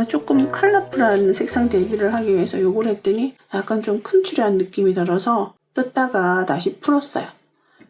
제가 조금 컬러풀한 색상 대비를 하기 위해서 요걸 했더니 약간 좀 큰출한 느낌이 들어서 뜯다가 다시 풀었어요.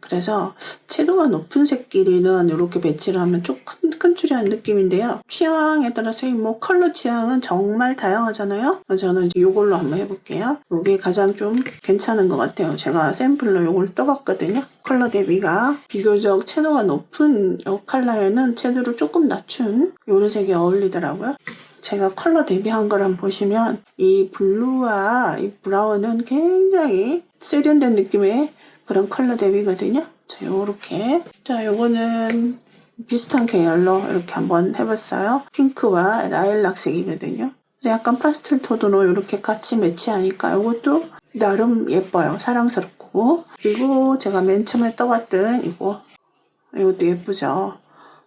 그래서 채도가 높은 색끼리는 이렇게 배치를 하면 조금 큰출한 느낌인데요. 취향에 따라서 뭐 컬러 취향은 정말 다양하잖아요. 저는 이제 이걸로 한번 해볼게요. 이게 가장 좀 괜찮은 것 같아요. 제가 샘플로 이걸 떠봤거든요. 컬러 대비가 비교적 채도가 높은 이 컬러에는 채도를 조금 낮춘 이런 색이 어울리더라고요. 제가 컬러 대비한 걸 한번 보시면 이 블루와 이 브라운은 굉장히 세련된 느낌의 그런 컬러 대비거든요. 자, 요렇게. 자, 요거는 비슷한 계열로 이렇게 한번 해봤어요. 핑크와 라일락색이거든요. 약간 파스텔 톤으로 이렇게 같이 매치하니까 요것도 나름 예뻐요. 사랑스럽고. 그리고 제가 맨 처음에 떠봤던 이것도 예쁘죠.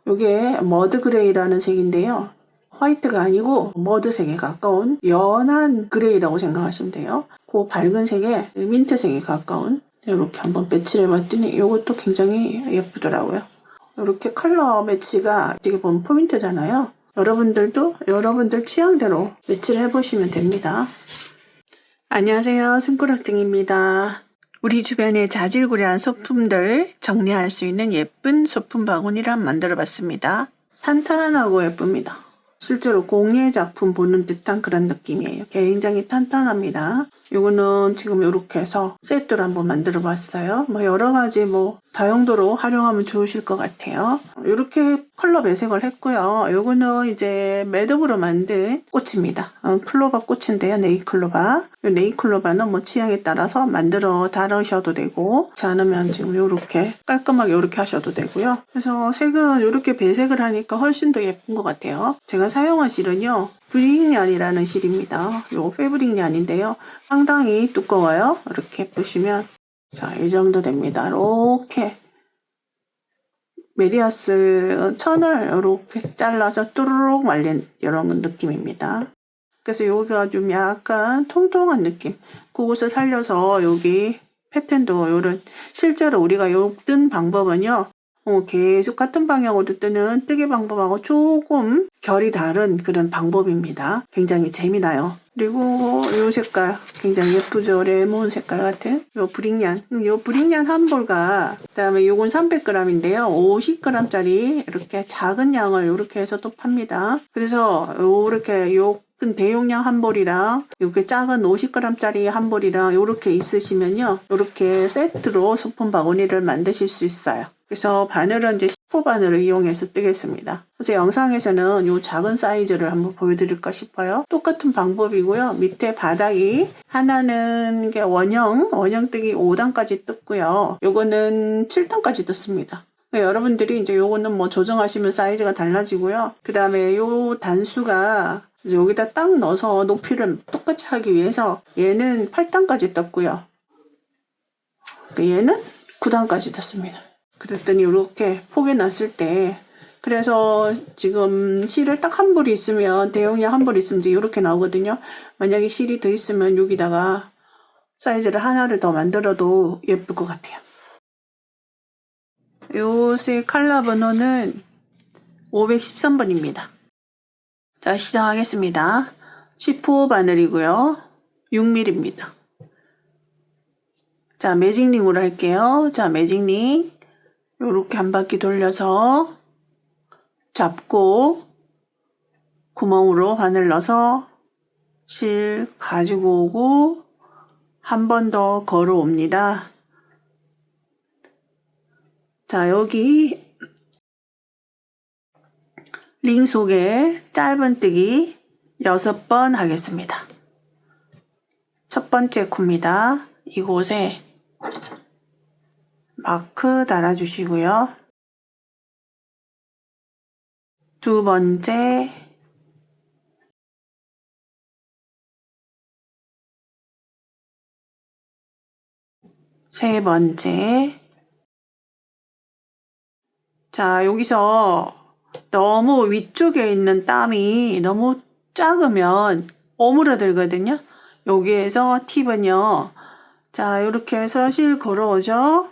요게 머드 그레이라는 색인데요. 화이트가 아니고 머드색에 가까운 연한 그레이라고 생각하시면 돼요. 그 밝은 색에 민트색에 가까운 이렇게 한번 매치를 해봤더니 이것도 굉장히 예쁘더라고요. 이렇게 컬러 매치가 어떻게 보면 포인트잖아요. 여러분들도 여러분들 취향대로 매치를 해보시면 됩니다. 안녕하세요. 승꾸락증입니다. 우리 주변의 자질구레한 소품들 정리할 수 있는 예쁜 소품 바구니를 만들어봤습니다. 탄탄하고 예쁩니다. 실제로 공예 작품 보는 듯한 그런 느낌이에요. 굉장히 탄탄합니다. 이거는 지금 이렇게 해서 세트를 한번 만들어 봤어요. 여러 가지 다용도로 활용하면 좋으실 것 같아요. 이렇게 컬러 배색을 했고요. 이거는 이제 매듭으로 만든 꽃입니다. 클로바 꽃인데요. 네이클로바. 네이클로바는 취향에 따라서 만들어 달으셔도 되고, 그렇지 않으면 지금 이렇게 깔끔하게 이렇게 하셔도 되고요. 그래서 색은 이렇게 배색을 하니까 훨씬 더 예쁜 것 같아요. 제가 사용한 실은요. 브릭년이라는 실입니다. 요 패브릭년인데요. 상당히 두꺼워요. 이렇게 보시면 자, 이 정도 됩니다. 이렇게 메리아스 천을 이렇게 잘라서 뚜루룩 말린 이런 느낌입니다. 그래서 여기가 좀 약간 통통한 느낌. 그것을 살려서 여기 패턴도 요런 실제로 우리가 요 뜬 방법은요. 계속 같은 방향으로 뜨는 뜨개 방법하고 조금 결이 다른 그런 방법입니다. 굉장히 재미나요. 그리고 이 색깔 굉장히 예쁘죠. 레몬 색깔 같은 요 브릭년. 요 브릭년 한 볼과 그다음에 요건 300g인데요. 50g짜리 이렇게 작은 양을 이렇게 해서 또 팝니다. 그래서 요렇게 큰 대용량 한 볼이랑 이렇게 작은 50g짜리 한 볼이랑 이렇게 있으시면요. 이렇게 세트로 소품 바구니를 만드실 수 있어요. 그래서 바늘은 이제 10호 바늘을 이용해서 뜨겠습니다. 그래서 영상에서는 이 작은 사이즈를 한번 보여드릴까 싶어요. 똑같은 방법이고요. 밑에 바닥이 하나는 원형 뜨기 5단까지 뜯고요. 요거는 7단까지 뜯습니다. 여러분들이 이제 요거는 조정하시면 사이즈가 달라지고요. 그 다음에 요 단수가 이제 여기다 딱 넣어서 높이를 똑같이 하기 위해서 얘는 8단까지 떴고요. 얘는 9단까지 떴습니다. 그랬더니 이렇게 포개 놨을 때 그래서 지금 실을 딱 한 볼이 있으면 대용량 한 볼이 있으면 이제 이렇게 나오거든요. 만약에 실이 더 있으면 여기다가 사이즈를 하나를 더 만들어도 예쁠 것 같아요. 요새 컬러 번호는 513번입니다. 자, 시작하겠습니다. 10호 바늘이고요. 6mm입니다. 자, 매직링으로 할게요. 자, 매직링 요렇게 한 바퀴 돌려서 잡고 구멍으로 바늘 넣어서 실 가지고 오고 한 번 더 걸어 옵니다. 자, 여기 링 속에 짧은 뜨기 6번 하겠습니다. 첫 번째 코입니다. 이곳에 마크 달아주시고요. 두 번째, 세 번째. 자, 여기서 너무 위쪽에 있는 땀이 너무 작으면 오므라들거든요. 여기에서 팁은요. 자, 이렇게 해서 실 걸어오죠.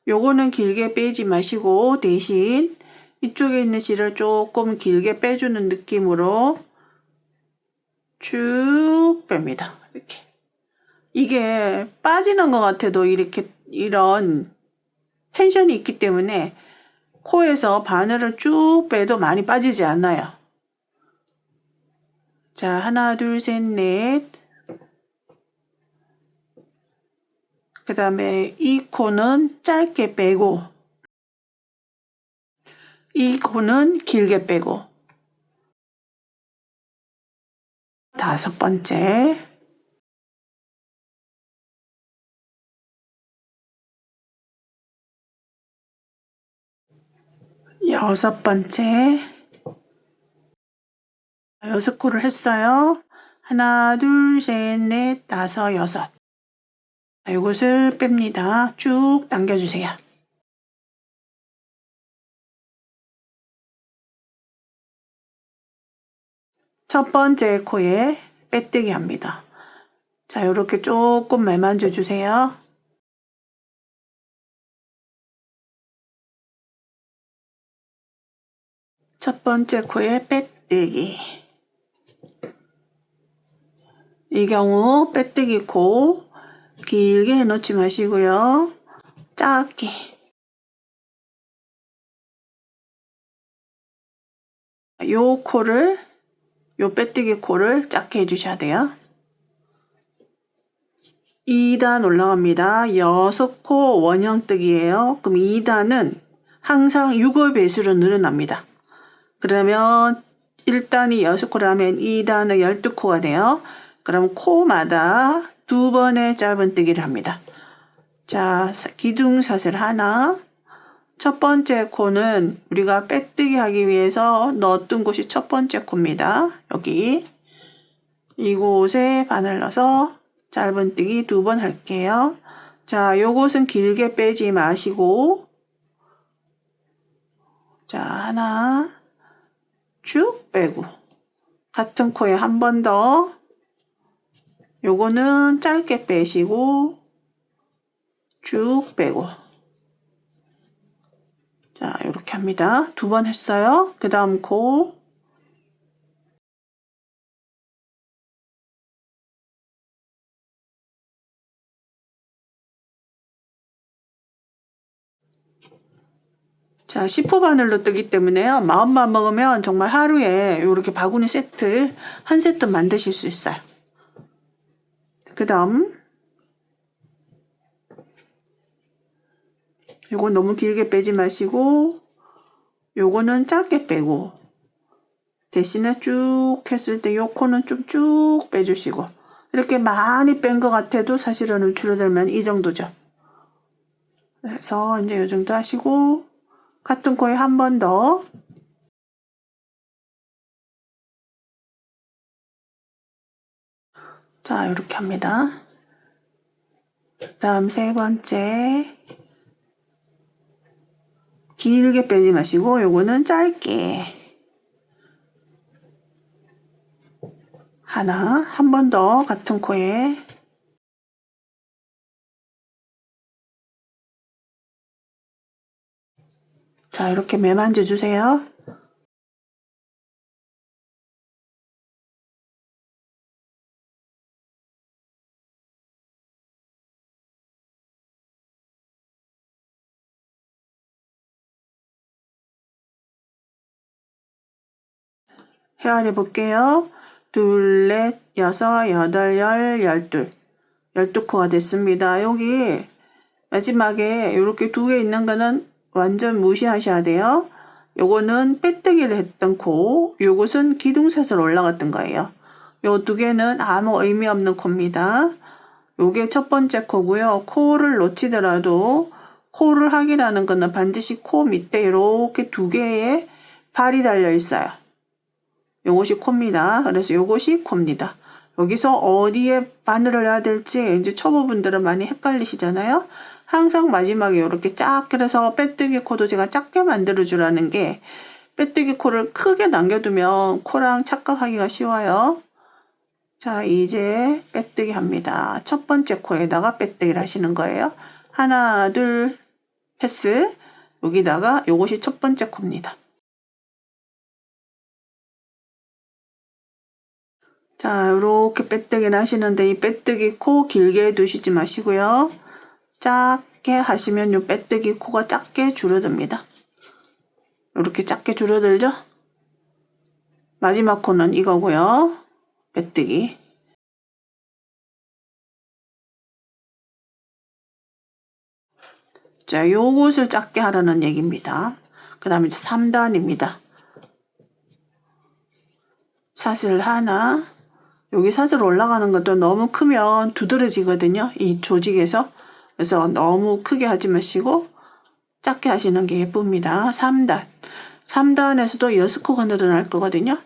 요거는 길게 빼지 마시고 대신 이쪽에 있는 실을 조금 길게 빼주는 느낌으로 쭉 뺍니다. 이렇게. 이게 빠지는 것 같아도 이렇게 이런 텐션이 있기 때문에 코에서 바늘을 쭉 빼도 많이 빠지지 않아요. 자, 하나, 둘, 셋, 넷. 그 다음에 이 코는 짧게 빼고, 이 코는 길게 빼고. 5번째. 6번째. 6코를 했어요. 하나, 둘, 셋, 넷, 다섯, 여섯. 이것을 뺍니다. 쭉 당겨주세요. 첫 번째 코에 빼뜨기 합니다. 자, 이렇게 조금 매만져 주세요. 첫 번째 코에 빼뜨기. 이 경우 빼뜨기 코 길게 해놓지 마시고요. 짧게. 요 빼뜨기 코를 작게 해주셔야 돼요. 2단 올라갑니다. 6코 원형뜨기예요. 그럼 2단은 항상 6의 배수로 늘어납니다. 그러면 1단이 6코라면 2단은 12코가 돼요. 그럼 코마다 2번의 짧은뜨기를 합니다. 자, 기둥사슬 하나. 첫 번째 코는 우리가 빼뜨기 하기 위해서 넣었던 곳이 첫 번째 코입니다. 여기. 이곳에 바늘 넣어서 짧은뜨기 2번 할게요. 자, 요것은 길게 빼지 마시고, 자, 하나 쭉 빼고, 같은 코에 한 번 더, 요거는 짧게 빼시고 쭉 빼고. 자, 이렇게 합니다. 2번 했어요. 그 다음 코. 자, 10호 바늘로 뜨기 때문에요. 마음만 먹으면 정말 하루에 이렇게 바구니 세트 한 세트 만드실 수 있어요. 그 다음 요거 너무 길게 빼지 마시고 요거는 짧게 빼고 대신에 쭉 했을 때 요 코는 좀 쭉 빼주시고 이렇게 많이 뺀 것 같아도 사실은 줄어들면 이 정도죠. 그래서 이제 요 정도 하시고 같은 코에 한 번 더. 자, 이렇게 합니다. 다음 세 번째. 길게 빼지 마시고 요거는 짧게. 하나, 한 번 더 같은 코에. 자, 이렇게 매만져 주세요. 헤아려 볼게요. 둘, 넷, 여섯, 여덟, 열둘. 12코가 됐습니다. 여기 마지막에 이렇게 2개 있는 거는 완전 무시하셔야 돼요. 요거는 빼뜨기를 했던 코, 요것은 기둥사슬 올라갔던 거예요. 요 2개는 아무 의미 없는 코입니다. 요게 첫 번째 코고요. 코를 놓치더라도 코를 확인하는 거는 반드시 코 밑에 이렇게 2개의 발이 달려 있어요. 요것이 코입니다. 그래서 요것이 코입니다. 여기서 어디에 바늘을 해야 될지 이제 초보분들은 많이 헷갈리시잖아요. 항상 마지막에 이렇게 쫙 그래서 빼뜨기 코도 제가 작게 만들어 주라는 게 빼뜨기 코를 크게 남겨두면 코랑 착각하기가 쉬워요. 자, 이제 빼뜨기 합니다. 첫 번째 코에다가 빼뜨기를 하시는 거예요. 하나, 둘, 패스. 여기다가 요것이 첫 번째 코입니다. 자, 이렇게 빼뜨기를 하시는데 이 빼뜨기 코 길게 두시지 마시고요. 작게 하시면 이 빼뜨기 코가 작게 줄어듭니다. 이렇게 작게 줄어들죠? 마지막 코는 이거고요. 빼뜨기. 자, 요것을 작게 하라는 얘기입니다. 그 다음에 3단입니다. 사슬 하나. 여기 사슬 올라가는 것도 너무 크면 두드러지거든요. 이 조직에서. 그래서 너무 크게 하지 마시고 작게 하시는 게 예쁩니다. 3단. 3단에서도 6코가 늘어날 거거든요.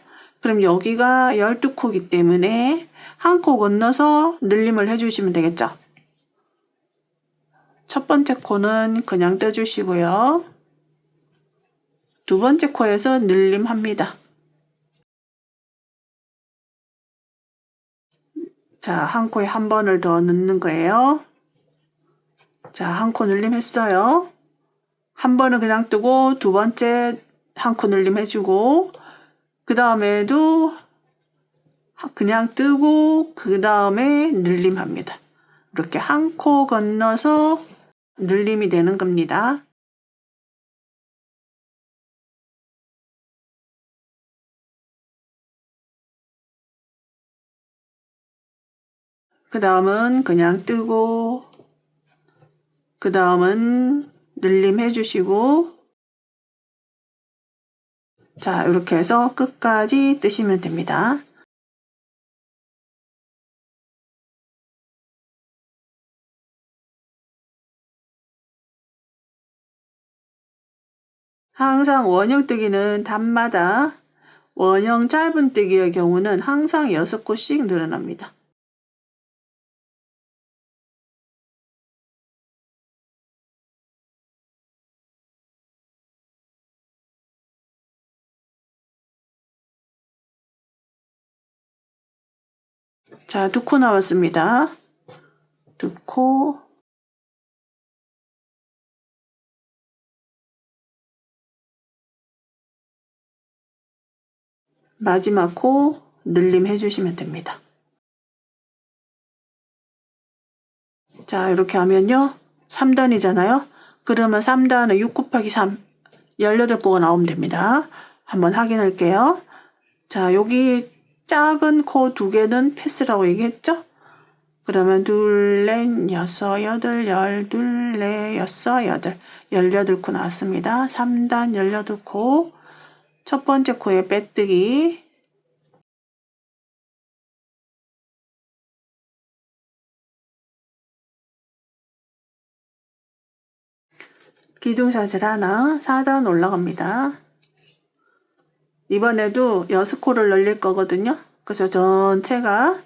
그럼 여기가 12코이기 때문에 한 코 건너서 늘림을 해주시면 되겠죠. 첫 번째 코는 그냥 떼주시고요. 두 번째 코에서 늘림합니다. 자, 한 코에 한 번을 더 넣는 거예요. 자, 한 코 늘림했어요. 한 번은 그냥 뜨고 두 번째 한 코 늘림해주고 그 다음에도 그냥 뜨고 그 다음에 늘림합니다. 이렇게 한 코 건너서 늘림이 되는 겁니다. 그 다음은 그냥 뜨고 그 다음은 늘림 해주시고 자, 이렇게 해서 끝까지 뜨시면 됩니다. 항상 원형뜨기는 단마다 원형 짧은 뜨기의 경우는 항상 6코씩 늘어납니다. 자, 2코 나왔습니다. 2코. 마지막 코 늘림 해주시면 됩니다. 자, 이렇게 하면요. 3단이잖아요. 그러면 3단은 6 곱하기 3, 18코가 나오면 됩니다. 한번 확인할게요. 자, 여기 작은 코 2개는 패스라고 얘기했죠? 그러면 둘, 넷, 여섯, 여덟, 열둘, 넷, 여섯, 여덟. 18코 나왔습니다. 3단 18코. 첫 번째 코에 빼뜨기. 기둥사슬 하나, 4단 올라갑니다. 이번에도 6코를 늘릴 거거든요. 그래서 전체가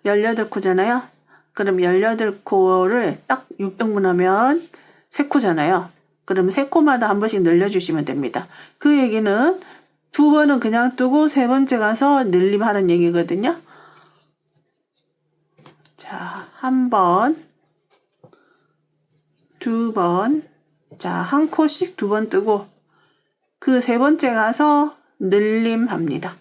18코잖아요. 그럼 18코를 딱 6등분 하면 3코잖아요. 그럼 3코마다 한 번씩 늘려주시면 됩니다. 그 얘기는 2번은 그냥 뜨고 3번째 가서 늘림하는 얘기거든요. 자, 1번, 2번, 자, 한 코씩 2번 뜨고 그 3번째 가서 늘림합니다.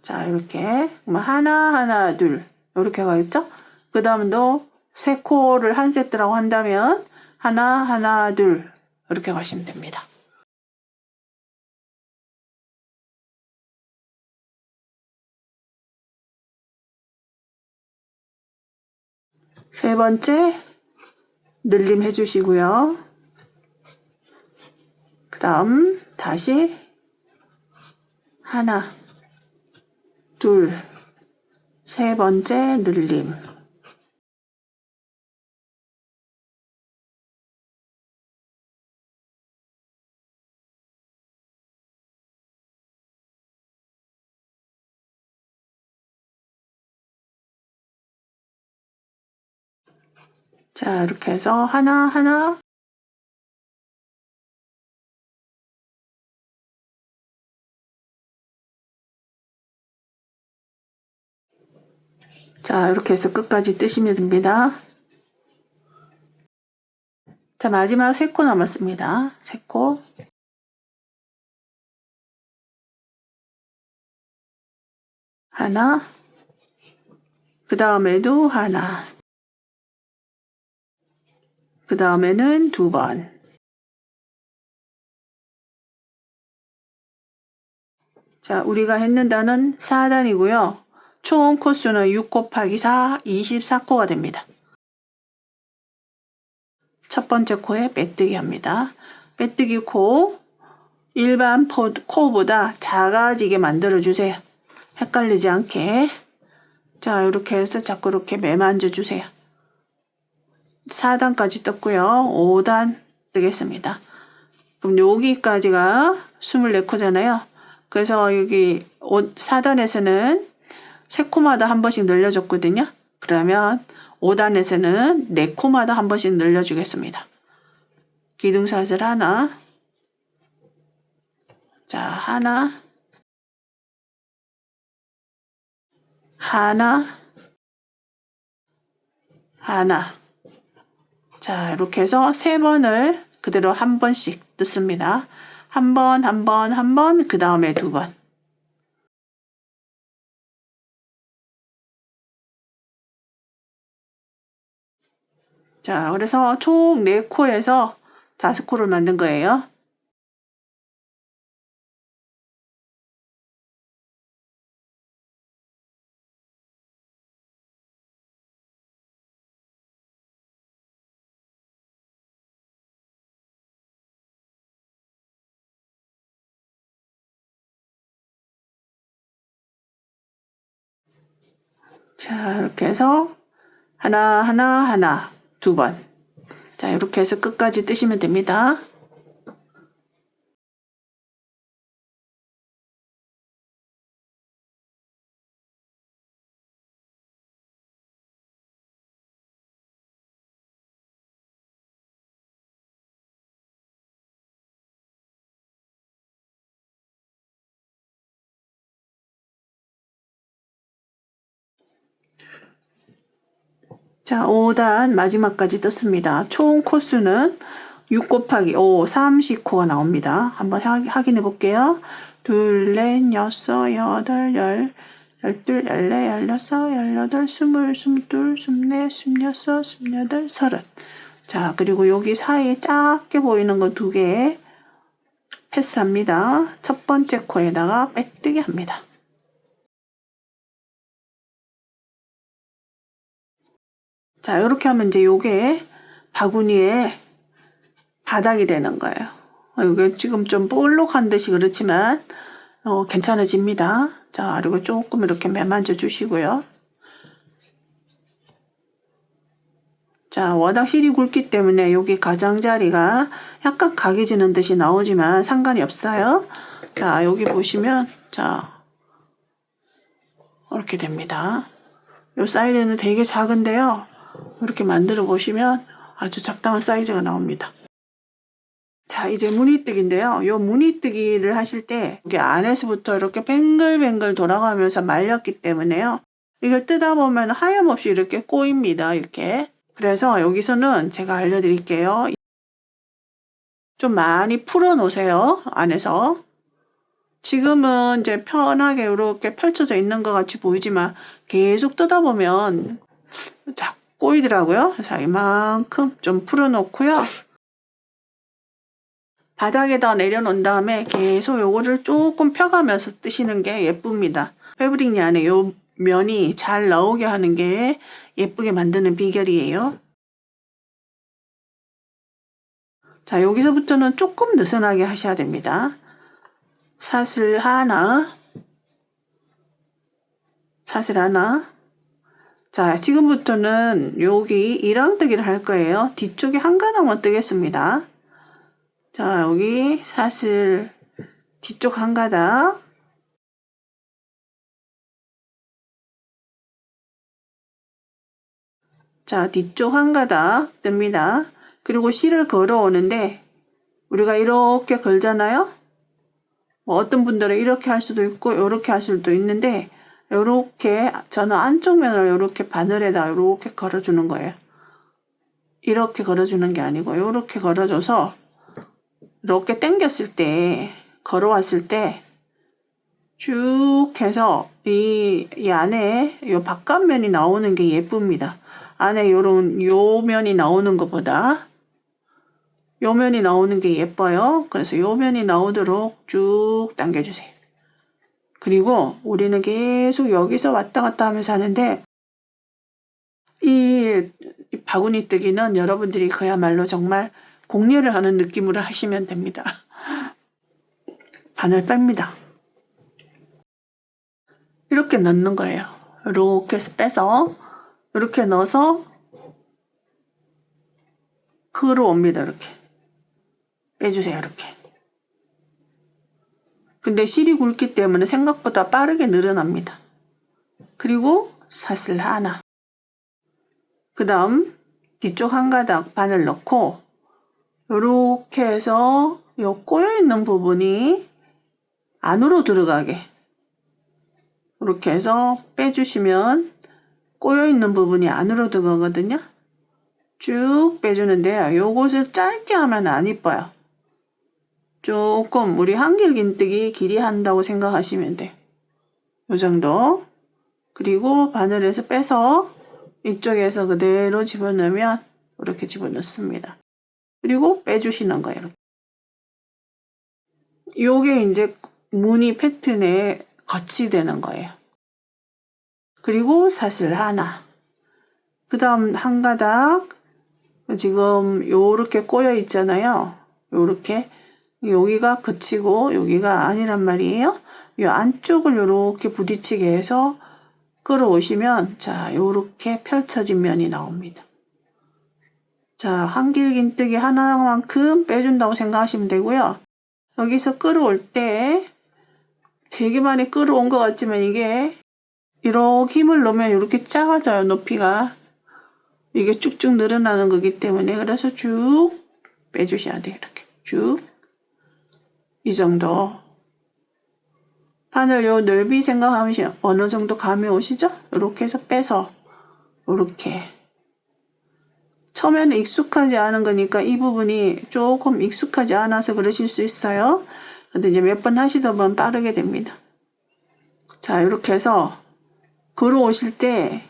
자, 이렇게 하나, 하나, 둘 이렇게 가겠죠? 그 다음도 3코를 한 세트라고 한다면 하나, 하나, 둘 이렇게 가시면 됩니다. 세 번째 늘림 해주시고요. 그 다음 다시 하나, 둘, 세 번째 늘림. 자, 이렇게 해서 하나, 하나, 자, 이렇게 해서 끝까지 뜨시면 됩니다. 자, 마지막 3코 남았습니다. 3코. 하나, 그 다음에도 하나, 그 다음에는 2번. 자, 우리가 했는 단은 4단이고요. 총 코수는 6 곱하기 4, 24코가 됩니다. 첫 번째 코에 빼뜨기 합니다. 빼뜨기 코, 일반 코보다 작아지게 만들어주세요. 헷갈리지 않게. 자, 이렇게 해서 자꾸 이렇게 매만져 주세요. 4단까지 떴고요. 5단 뜨겠습니다. 그럼 여기까지가 24코잖아요. 그래서 여기 4단에서는 3코마다 한 번씩 늘려줬거든요. 그러면 5단에서는 4코마다 한 번씩 늘려주겠습니다. 기둥사슬 하나, 자, 하나, 하나, 하나. 자, 이렇게 해서 3번을 그대로 한 번씩 뜯습니다. 한 번, 한 번, 한 번, 그 다음에 2번. 자, 그래서 총 4코에서 5코를 만든 거예요. 자, 이렇게 해서 하나, 하나, 하나, 2번. 자, 이렇게 해서 끝까지 뜨시면 됩니다. 자, 5단 마지막까지 떴습니다. 총 코수는 6 곱하기 5, 30코가 나옵니다. 한번 확인해 볼게요. 2, 4, 6, 8, 10, 12, 14, 16, 18, 20, 22, 24, 26, 28, 30. 자, 그리고 여기 사이에 작게 보이는 거 2개 패스합니다. 첫 번째 코에다가 빼뜨기 합니다. 자, 이렇게 하면 이제 요게 바구니에 바닥이 되는 거예요. 이게 지금 좀 볼록한 듯이 그렇지만 괜찮아집니다. 자, 그리고 조금 이렇게 매만져 주시고요. 자, 워낙 실이 굵기 때문에 여기 가장자리가 약간 각이지는 듯이 나오지만 상관이 없어요. 자, 여기 보시면 자, 이렇게 됩니다. 요 사이즈는 되게 작은데요. 이렇게 만들어 보시면 아주 적당한 사이즈가 나옵니다. 자, 이제 무늬뜨기인데요. 요 무늬뜨기를 하실 때 여기 안에서부터 이렇게 뱅글뱅글 돌아가면서 말렸기 때문에요. 이걸 뜯어 보면 하염없이 이렇게 꼬입니다. 이렇게. 그래서 여기서는 제가 알려드릴게요. 좀 많이 풀어 놓으세요. 안에서. 지금은 이제 편하게 이렇게 펼쳐져 있는 것 같이 보이지만 계속 뜯어 보면 자꾸 꼬이더라고요. 자, 이만큼 좀 풀어 놓고요. 바닥에다 내려놓은 다음에 계속 요거를 조금 펴가면서 뜨시는 게 예쁩니다. 패브릭 안에 요 면이 잘 나오게 하는 게 예쁘게 만드는 비결이에요. 자, 여기서부터는 조금 느슨하게 하셔야 됩니다. 사슬 하나, 사슬 하나. 자, 지금부터는 여기 이랑뜨기를 할 거예요. 뒤쪽에 한 가닥만 뜨겠습니다. 자, 여기 사슬 뒤쪽 한 가닥. 자, 뒤쪽 한 가닥 뜹니다. 그리고 실을 걸어오는데 우리가 이렇게 걸잖아요. 뭐 어떤 분들은 이렇게 할 수도 있고 이렇게 할 수도 있는데 이렇게 저는 안쪽 면을 이렇게 바늘에다 이렇게 걸어주는 거예요. 이렇게 걸어주는 게 아니고 이렇게 걸어줘서 이렇게 당겼을 때 걸어왔을 때 쭉 해서 이 안에 요 바깥면이 나오는 게 예쁩니다. 안에 요런 요 면이 나오는 것보다 요 면이 나오는 게 예뻐요. 그래서 요 면이 나오도록 쭉 당겨주세요. 그리고 우리는 계속 여기서 왔다 갔다 하면서 하는데 이 바구니 뜨기는 여러분들이 그야말로 정말 공예를 하는 느낌으로 하시면 됩니다. 바늘 뺍니다. 이렇게 넣는 거예요. 이렇게 해서 빼서 이렇게 넣어서 걸어옵니다. 이렇게 빼주세요. 이렇게. 근데 실이 굵기 때문에 생각보다 빠르게 늘어납니다. 그리고 사슬 하나. 그 다음 뒤쪽 한 가닥 바늘 넣고 이렇게 해서 요 꼬여있는 부분이 안으로 들어가게 이렇게 해서 빼주시면 꼬여있는 부분이 안으로 들어가거든요. 쭉 빼주는데요. 요것을 짧게 하면 안 이뻐요. 조금 우리 한길긴뜨기 길이 한다고 생각하시면 돼요. 요 정도. 그리고 바늘에서 빼서 이쪽에서 그대로 집어넣으면 이렇게 집어넣습니다. 그리고 빼주시는 거예요. 이렇게. 요게 이제 무늬 패턴에 겉이 되는 거예요. 그리고 사슬 하나. 그 다음 한 가닥 지금 요렇게 꼬여 있잖아요. 요렇게 여기가 그치고 여기가 아니란 말이에요. 요 안쪽을 요렇게 부딪히게 해서 끌어오시면 자 요렇게 펼쳐진 면이 나옵니다. 자 한길긴뜨기 하나만큼 빼준다고 생각하시면 되고요. 여기서 끌어올 때 되게 많이 끌어온 것 같지만 이게 이렇게 힘을 넣으면 이렇게 작아져요. 높이가. 이게 쭉쭉 늘어나는 거기 때문에 그래서 쭉 빼주셔야 돼요. 이렇게 쭉 이 정도. 바늘 요 넓이 생각하면 어느 정도 감이 오시죠? 이렇게 해서 빼서 이렇게 처음에는 익숙하지 않은 거니까 이 부분이 조금 익숙하지 않아서 그러실 수 있어요. 근데 이제 몇 번 하시다 보면 빠르게 됩니다. 자 이렇게 해서 걸어오실 때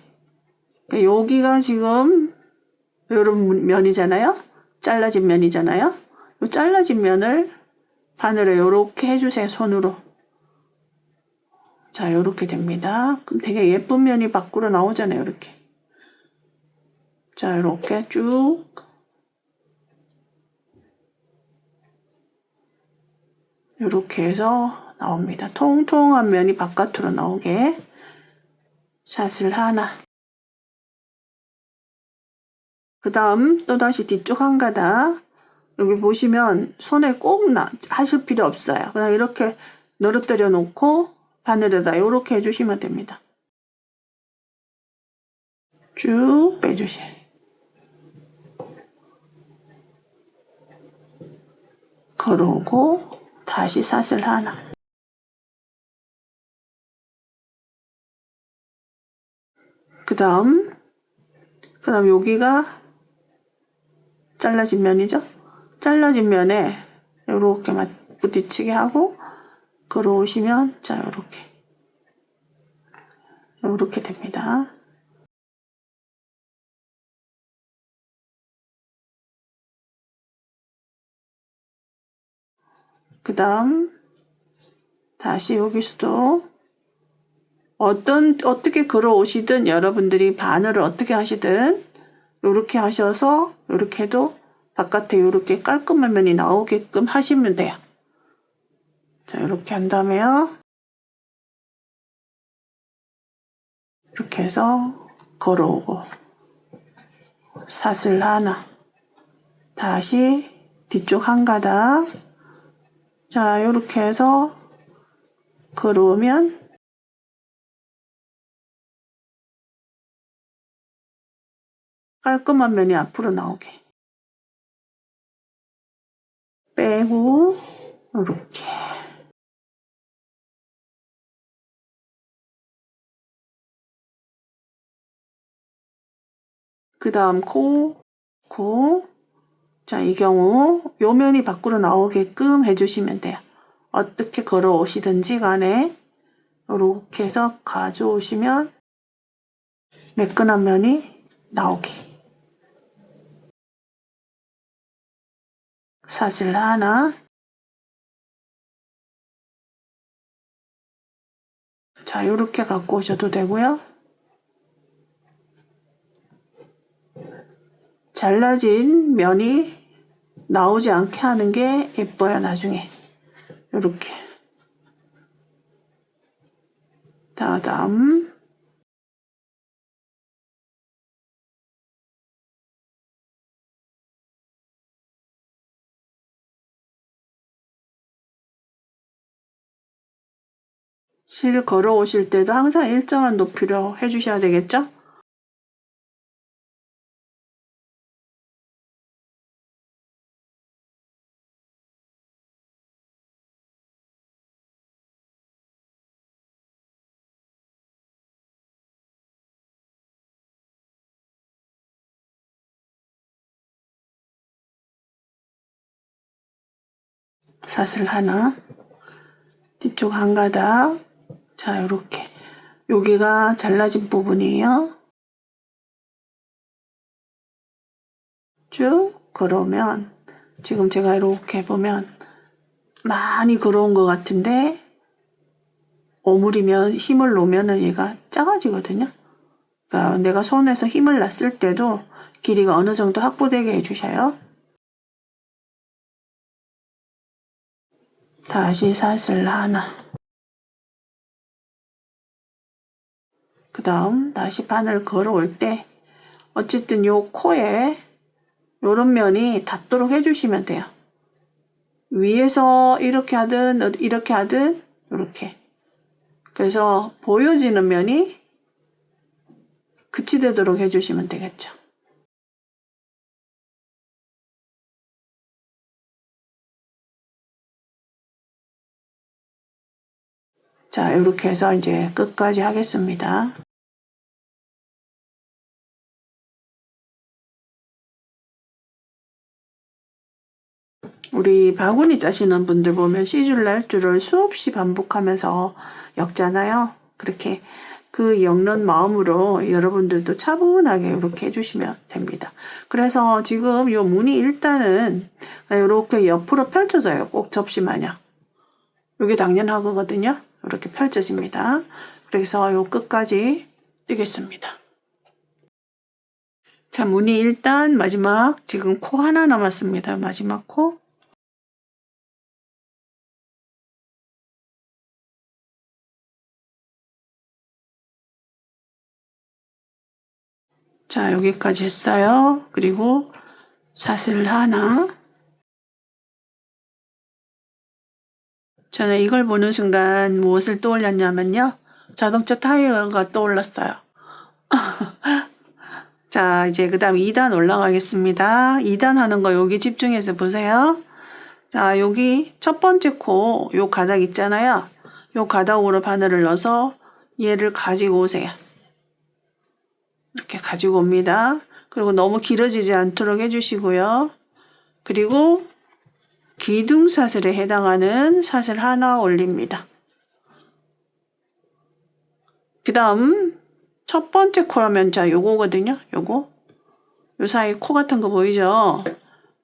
여기가 지금 이런 면이잖아요. 잘라진 면이잖아요. 이 잘라진 면을 바늘에 이렇게 해주세요. 손으로. 자 이렇게 됩니다. 그럼 되게 예쁜 면이 밖으로 나오잖아요. 이렇게. 자 이렇게 쭉 이렇게 해서 나옵니다. 통통한 면이 바깥으로 나오게 샷을 하나. 그 다음 또다시 뒤쪽 한 가닥 여기 보시면 손에 꼭 하실 필요 없어요. 그냥 이렇게 늘어뜨려 놓고 바늘에다 이렇게 해주시면 됩니다. 쭉 빼주세요. 걸어오고 다시 사슬 하나. 그 다음 여기가 잘라진 면이죠. 잘라진 면에 이렇게 부딪히게 하고 걸어오시면 자 이렇게 됩니다. 그 다음 다시 여기서도 어떻게 걸어오시든 여러분들이 바늘을 어떻게 하시든 이렇게 하셔서 이렇게 해도 바깥에 이렇게 깔끔한 면이 나오게끔 하시면 돼요. 자 이렇게 한 다음에요. 이렇게 해서 걸어오고 사슬 하나 다시 뒤쪽 한 가닥 자 이렇게 해서 걸어오면 깔끔한 면이 앞으로 나오게 빼고 이렇게 그 다음 코 자, 이 경우 요 면이 밖으로 나오게끔 해주시면 돼요. 어떻게 걸어오시든지 간에 이렇게 해서 가져오시면 매끈한 면이 나오게. 사슬 하나. 자, 이렇게 갖고 오셔도 되고요. 잘라진 면이 나오지 않게 하는 게 예뻐요, 나중에. 이렇게. 다음. 실 걸어 오실 때도 항상 일정한 높이로 해주셔야 되겠죠? 사슬 하나, 뒤쪽 한 가닥. 자, 요렇게. 여기가 잘라진 부분이에요. 쭉 걸어오면, 지금 제가 이렇게 보면 많이 걸어온 것 같은데, 오므리면 힘을 놓으면 얘가 작아지거든요. 그러니까 내가 손에서 힘을 놨을 때도 길이가 어느 정도 확보되게 해주셔요. 다시 사슬 하나. 그 다음 다시 바늘 걸어올 때 어쨌든 요 코에 요런 면이 닿도록 해주시면 돼요. 위에서 이렇게 하든 이렇게 하든 이렇게. 그래서 보여지는 면이 그치되도록 해주시면 되겠죠. 자, 이렇게 해서 이제 끝까지 하겠습니다. 우리 바구니 짜시는 분들 보면 C줄 날줄을 수없이 반복하면서 엮잖아요. 그렇게 그 엮는 마음으로 여러분들도 차분하게 이렇게 해주시면 됩니다. 그래서 지금 이 무늬 일단은 이렇게 옆으로 펼쳐져요. 꼭 접시 마냥. 이게 당연하거든요. 이렇게 펼쳐집니다. 그래서 요 끝까지 뜨겠습니다. 자, 무늬 일단 마지막 지금 코 하나 남았습니다. 마지막 코. 자, 여기까지 했어요. 그리고 사슬 하나. 저는 이걸 보는 순간 무엇을 떠올렸냐면요. 자동차 타이어가 떠올랐어요. 자, 이제 그 다음 2단 올라가겠습니다. 2단 하는 거 여기 집중해서 보세요. 자, 여기 첫 번째 코, 요 가닥 있잖아요. 요 가닥으로 바늘을 넣어서 얘를 가지고 오세요. 이렇게 가지고 옵니다. 그리고 너무 길어지지 않도록 해주시고요. 그리고 기둥사슬에 해당하는 사슬 하나 올립니다. 그 다음 첫 번째 코라면 자 요거거든요. 요거 요 사이 코 같은 거 보이죠?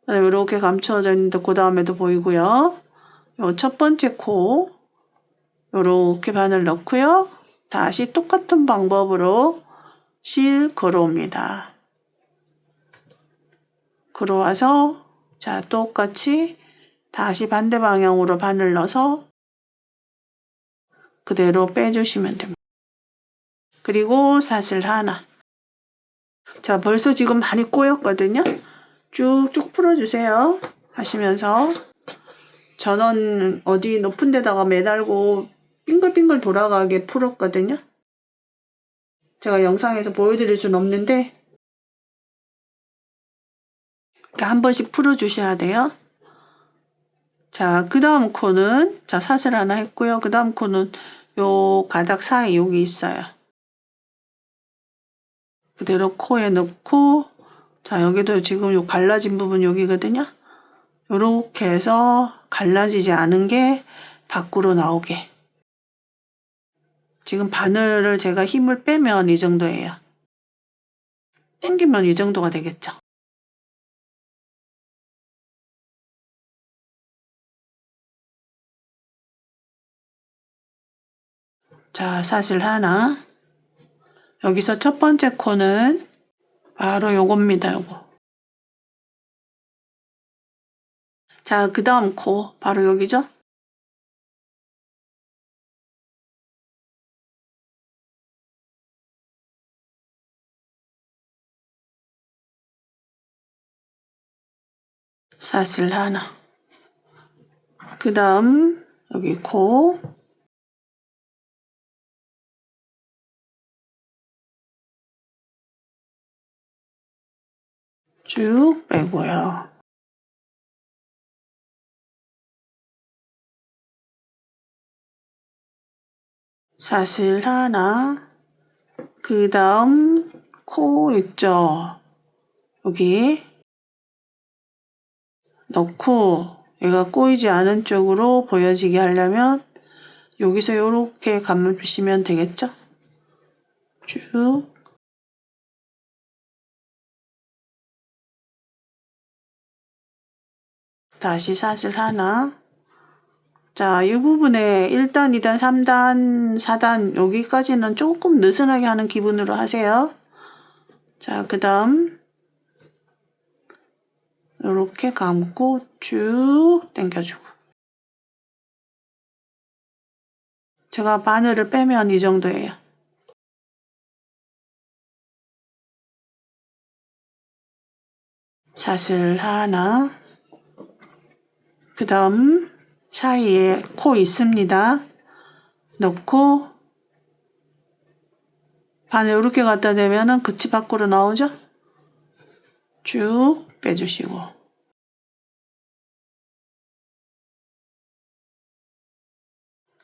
이렇게 감춰져 있는데 그 다음에도 보이고요. 요 첫 번째 코 요렇게 바늘 넣고요. 다시 똑같은 방법으로 실 걸어옵니다. 걸어와서 자 똑같이 다시 반대 방향으로 바늘 넣어서 그대로 빼주시면 됩니다. 그리고 사슬 하나. 자, 벌써 지금 많이 꼬였거든요. 쭉쭉 풀어주세요. 하시면서 전원 어디 높은 데다가 매달고 빙글빙글 돌아가게 풀었거든요. 제가 영상에서 보여드릴 수는 없는데 한 번씩 풀어주셔야 돼요. 자, 그 다음 코는 자 사슬 하나 했고요. 그 다음 코는 요 가닥 사이 여기 있어요. 그대로 코에 넣고 자 여기도 지금 요 갈라진 부분 여기거든요. 요렇게 해서 갈라지지 않은 게 밖으로 나오게 지금 바늘을 제가 힘을 빼면 이 정도예요. 당기면 이 정도가 되겠죠. 자, 사슬 하나. 여기서 첫 번째 코는 바로 요겁니다, 요거. 자, 그 다음 코, 바로 여기죠? 사슬 하나. 그 다음, 여기 코. 쭉 빼고요. 사슬 하나. 그 다음, 코 있죠? 여기 넣고 얘가 꼬이지 않은 쪽으로 보여지게 하려면 여기서 이렇게 감을 주시면 되겠죠? 쭉. 다시 사슬 하나. 자, 이 부분에 1단, 2단, 3단, 4단 여기까지는 조금 느슨하게 하는 기분으로 하세요. 자, 그 다음 이렇게 감고 쭉 당겨주고. 제가 바늘을 빼면 이 정도예요. 사슬 하나. 그 다음 사이에 코 있습니다. 넣고 바늘 이렇게 갖다 대면은 끝이 밖으로 나오죠? 쭉 빼주시고.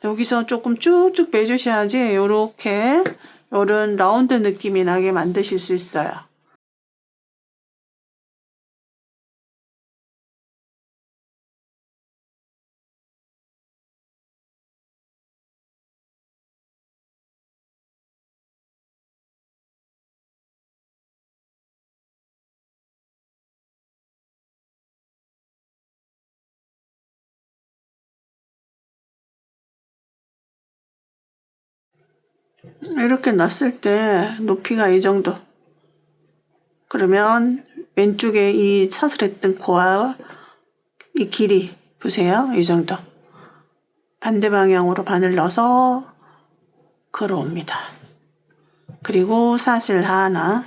여기서 조금 쭉쭉 빼주셔야지 요렇게 요런 라운드 느낌이 나게 만드실 수 있어요. 이렇게 놨을 때 높이가 이 정도. 그러면 왼쪽에 이 사슬했던 코와 이 길이 보세요. 이 정도. 반대 방향으로 바늘 넣어서 걸어옵니다. 그리고 사슬 하나.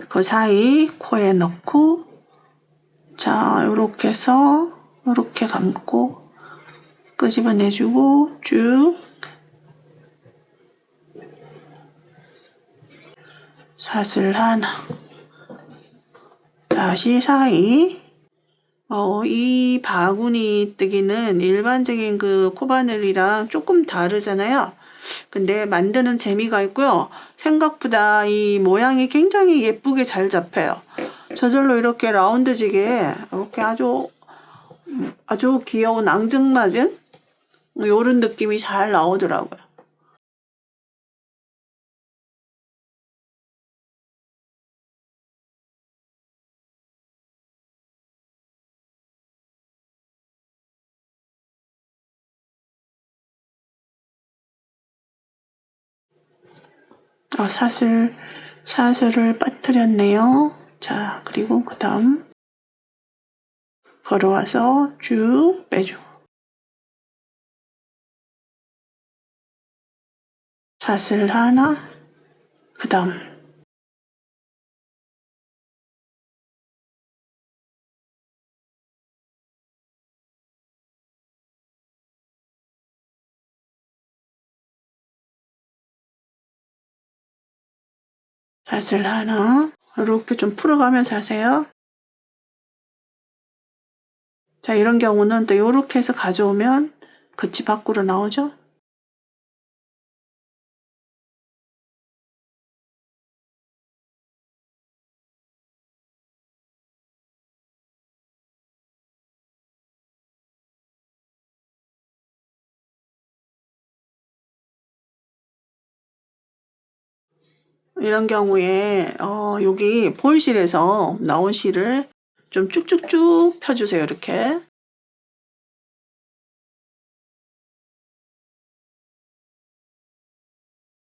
그 사이 코에 넣고 자, 요렇게 해서 요렇게 감고 끄집어내주고 쭉 사슬 하나. 다시 사이. 이 바구니 뜨기는 일반적인 그 코바늘이랑 조금 다르잖아요. 근데 만드는 재미가 있고요. 생각보다 이 모양이 굉장히 예쁘게 잘 잡혀요. 저절로 이렇게 라운드지게 이렇게 아주 귀여운 앙증맞은 요런 느낌이 잘 나오더라고요. 사슬을 빠뜨렸네요. 자, 그리고 그 다음 걸어와서 쭉 빼주고 사슬 하나, 그 다음 사슬 하나 이렇게 좀 풀어가면서 하세요. 자, 이런 경우는 또 이렇게 해서 가져오면 끝이 밖으로 나오죠. 이런 경우에 여기 보일실에서 나온 실을 좀 쭉쭉쭉 펴주세요. 이렇게.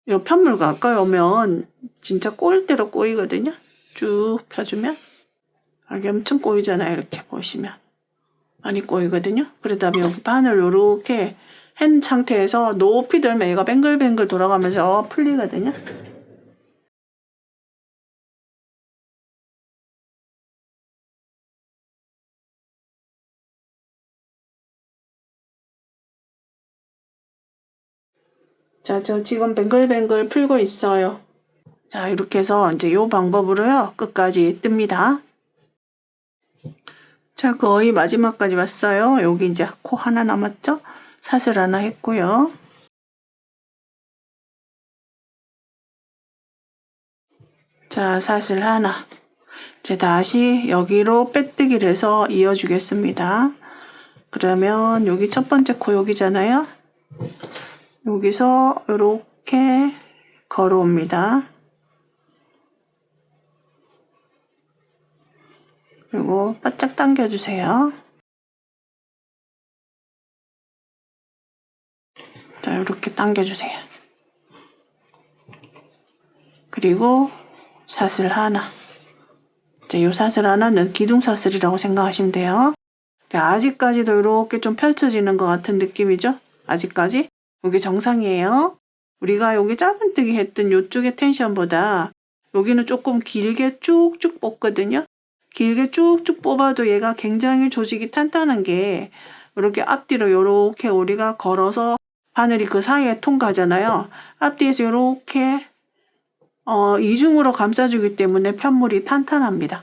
요 편물 가까이 오면 진짜 꼬일 대로 꼬이거든요. 쭉 펴주면 이게 엄청 꼬이잖아요. 이렇게 보시면 많이 꼬이거든요. 그러다 보면 여기 바늘 요렇게 한 상태에서 높이 들면 얘가 뱅글뱅글 돌아가면서 풀리거든요. 자, 저 지금 뱅글뱅글 풀고 있어요. 자, 이렇게 해서 이제 요 방법으로요. 끝까지 뜹니다. 자, 거의 마지막까지 왔어요. 여기 이제 코 하나 남았죠? 사슬 하나 했고요. 자, 사슬 하나. 이제 다시 여기로 빼뜨기를 해서 이어주겠습니다. 그러면 여기 첫 번째 코 여기잖아요. 여기서 이렇게 걸어옵니다. 그리고 바짝 당겨주세요. 자, 이렇게 당겨주세요. 그리고 사슬 하나. 이제 이 사슬 하나는 기둥사슬이라고 생각하시면 돼요. 아직까지도 이렇게 좀 펼쳐지는 것 같은 느낌이죠? 아직까지? 여기 정상이에요. 우리가 여기 짧은뜨기 했던 이쪽의 텐션보다 여기는 조금 길게 쭉쭉 뽑거든요. 길게 쭉쭉 뽑아도 얘가 굉장히 조직이 탄탄한 게 이렇게 앞뒤로 이렇게 우리가 걸어서 바늘이 그 사이에 통과하잖아요. 앞뒤에서 이렇게 이중으로 감싸주기 때문에 편물이 탄탄합니다.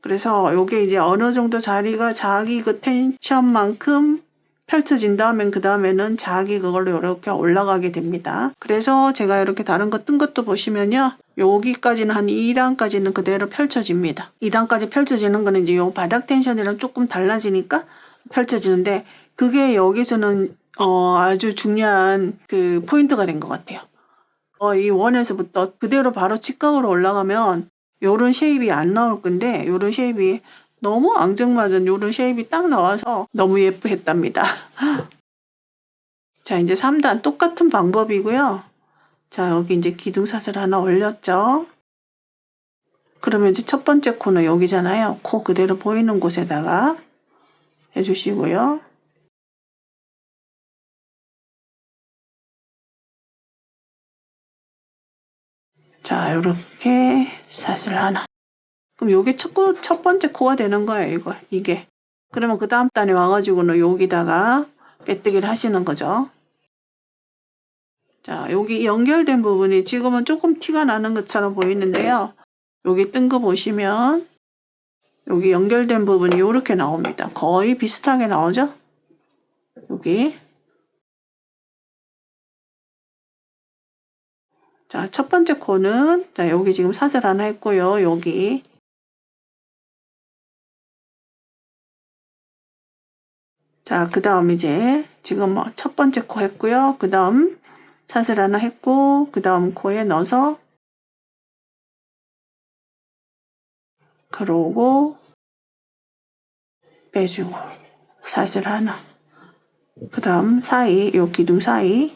그래서 요게 이제 어느 정도 자리가 자기 그 텐션만큼 펼쳐진다면 그 다음에는 자기 그걸로 이렇게 올라가게 됩니다. 그래서 제가 이렇게 다른 거 뜬 것도 보시면요. 여기까지는 한 2단까지는 그대로 펼쳐집니다. 2단까지 펼쳐지는 거는 이제 요 바닥 텐션이랑 조금 달라지니까 펼쳐지는데 그게 여기서는 아주 중요한 그 포인트가 된 것 같아요. 이 원에서부터 그대로 바로 직각으로 올라가면 요런 쉐입이 안 나올 건데 요런 쉐입이 너무 앙증맞은 요런 쉐입이 딱 나와서 너무 예쁘했답니다. 자, 이제 3단 똑같은 방법이고요. 자, 여기 이제 기둥사슬 하나 올렸죠. 그러면 이제 첫 번째 코는 여기잖아요. 코 그대로 보이는 곳에다가 해주시고요. 자, 이렇게 사슬 하나. 그럼 요게 첫 번째 코가 되는 거예요, 이게. 그러면 그 다음 단에 와가지고는 여기다가 빼뜨기를 하시는 거죠. 자, 여기 연결된 부분이 지금은 조금 티가 나는 것처럼 보이는데요. 여기 뜬 거 보시면 여기 연결된 부분이 이렇게 나옵니다. 거의 비슷하게 나오죠? 여기. 자, 첫 번째 코는 자, 여기 지금 사슬 하나 했고요. 여기. 자, 그 다음 이제 지금 첫 번째 코 했고요. 그 다음 사슬 하나 했고 그 다음 코에 넣어서 그러고 빼주고 사슬 하나. 그 다음 사이, 요 기둥 사이.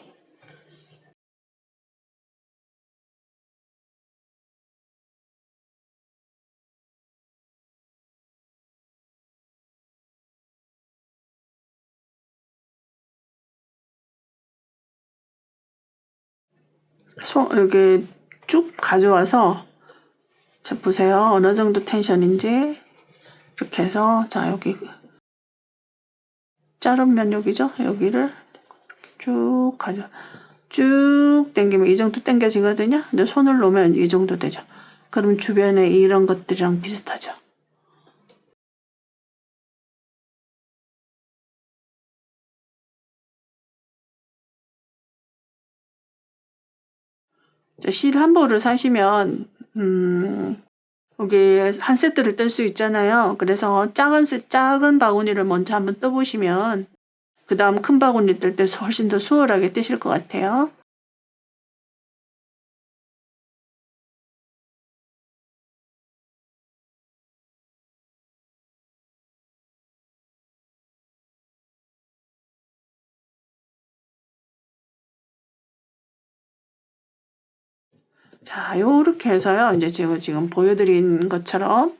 이렇게 쭉 가져와서 자, 보세요. 어느 정도 텐션인지. 이렇게 해서 자, 여기 자른 면 여기죠? 여기를 쭉 쭉 당기면 이 정도 당겨지거든요. 근데 손을 놓으면 이 정도 되죠. 그럼 주변에 이런 것들이랑 비슷하죠. 실 한 벌을 사시면 여기 한 세트를 뜰 수 있잖아요. 그래서 작은 바구니를 먼저 한번 떠보시면 그 다음 큰 바구니 뜰 때 훨씬 더 수월하게 뜨실 것 같아요. 자, 요렇게 해서요. 이제 제가 지금 보여드린 것처럼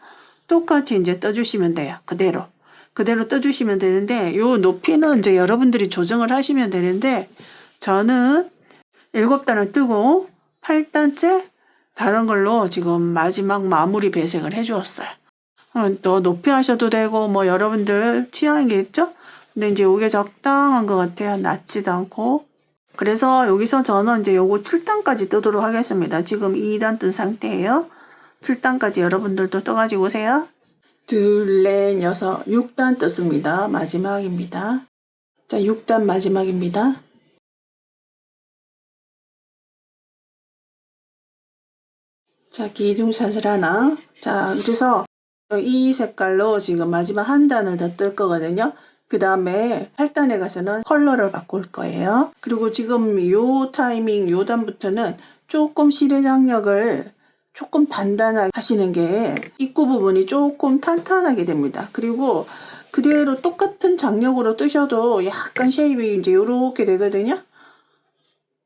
똑같이 이제 떠주시면 돼요. 그대로 떠주시면 되는데, 요 높이는 이제 여러분들이 조정을 하시면 되는데, 저는 7단을 뜨고 8단째 다른 걸로 지금 마지막 마무리 배색을 해 주었어요. 더 높이 하셔도 되고, 뭐 여러분들 취향이겠죠? 근데 이제 요게 적당한 것 같아요. 낮지도 않고. 그래서 여기서 저는 이제 요거 7단까지 뜨도록 하겠습니다. 지금 2단 뜬 상태예요. 7단까지 여러분들도 떠가지고 오세요. 둘, 넷, 여섯, 6단 떴습니다. 마지막입니다. 자, 6단 마지막입니다. 자, 기둥샷을 하나. 자, 그래서 이 색깔로 지금 마지막 한 단을 더 뜰 거거든요. 그 다음에 8단에 가서는 컬러를 바꿀 거예요. 그리고 지금 요 타이밍, 요 단부터는 조금 실의 장력을 조금 단단하게 하시는 게 입구 부분이 조금 탄탄하게 됩니다. 그리고 그대로 똑같은 장력으로 뜨셔도 약간 쉐입이 이제 요렇게 되거든요.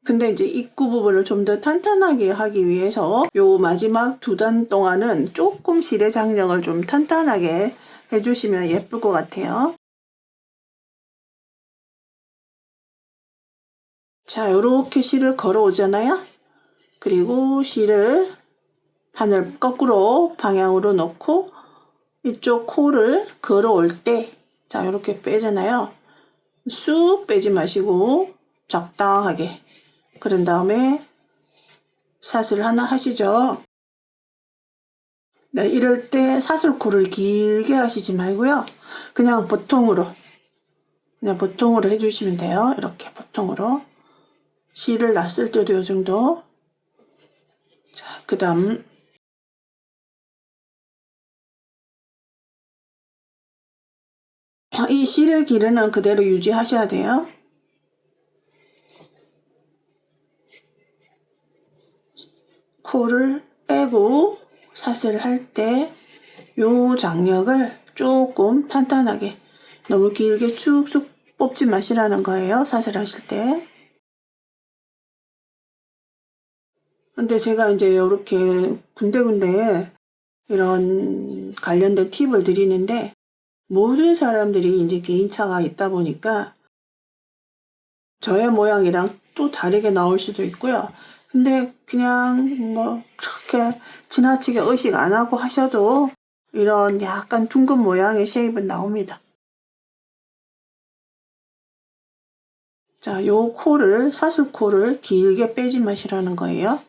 근데 이제 입구 부분을 좀 더 탄탄하게 하기 위해서 요 마지막 2단 동안은 조금 실의 장력을 좀 탄탄하게 해주시면 예쁠 것 같아요. 자, 요렇게 실을 걸어 오잖아요. 그리고 실을 바늘 거꾸로 방향으로 놓고 이쪽 코를 걸어 올 때, 자, 요렇게 빼잖아요. 쑥 빼지 마시고 적당하게. 그런 다음에 샷을 하나 하시죠. 네, 이럴 때 사슬코를 길게 하시지 말고요. 그냥 보통으로 해주시면 돼요. 이렇게 보통으로. 실을 놨을 때도 요 정도. 자, 그 다음 이 실의 길이는 그대로 유지하셔야 돼요. 코를 빼고 샷을 할 때 요 장력을 조금 탄탄하게, 너무 길게 쭉쭉 뽑지 마시라는 거예요. 샷을 하실 때. 근데 제가 이제 이렇게 군데군데 이런 관련된 팁을 드리는데, 모든 사람들이 이제 개인차가 있다 보니까 저의 모양이랑 또 다르게 나올 수도 있고요. 근데 그냥 뭐 그렇게 지나치게 의식 안 하고 하셔도 이런 약간 둥근 모양의 쉐입은 나옵니다. 자, 요 코를, 사슬코를 길게 빼지 마시라는 거예요.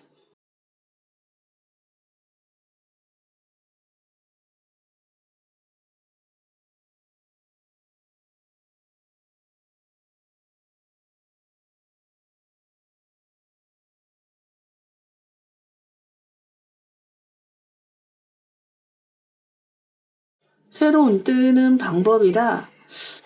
새로운 뜨는 방법이라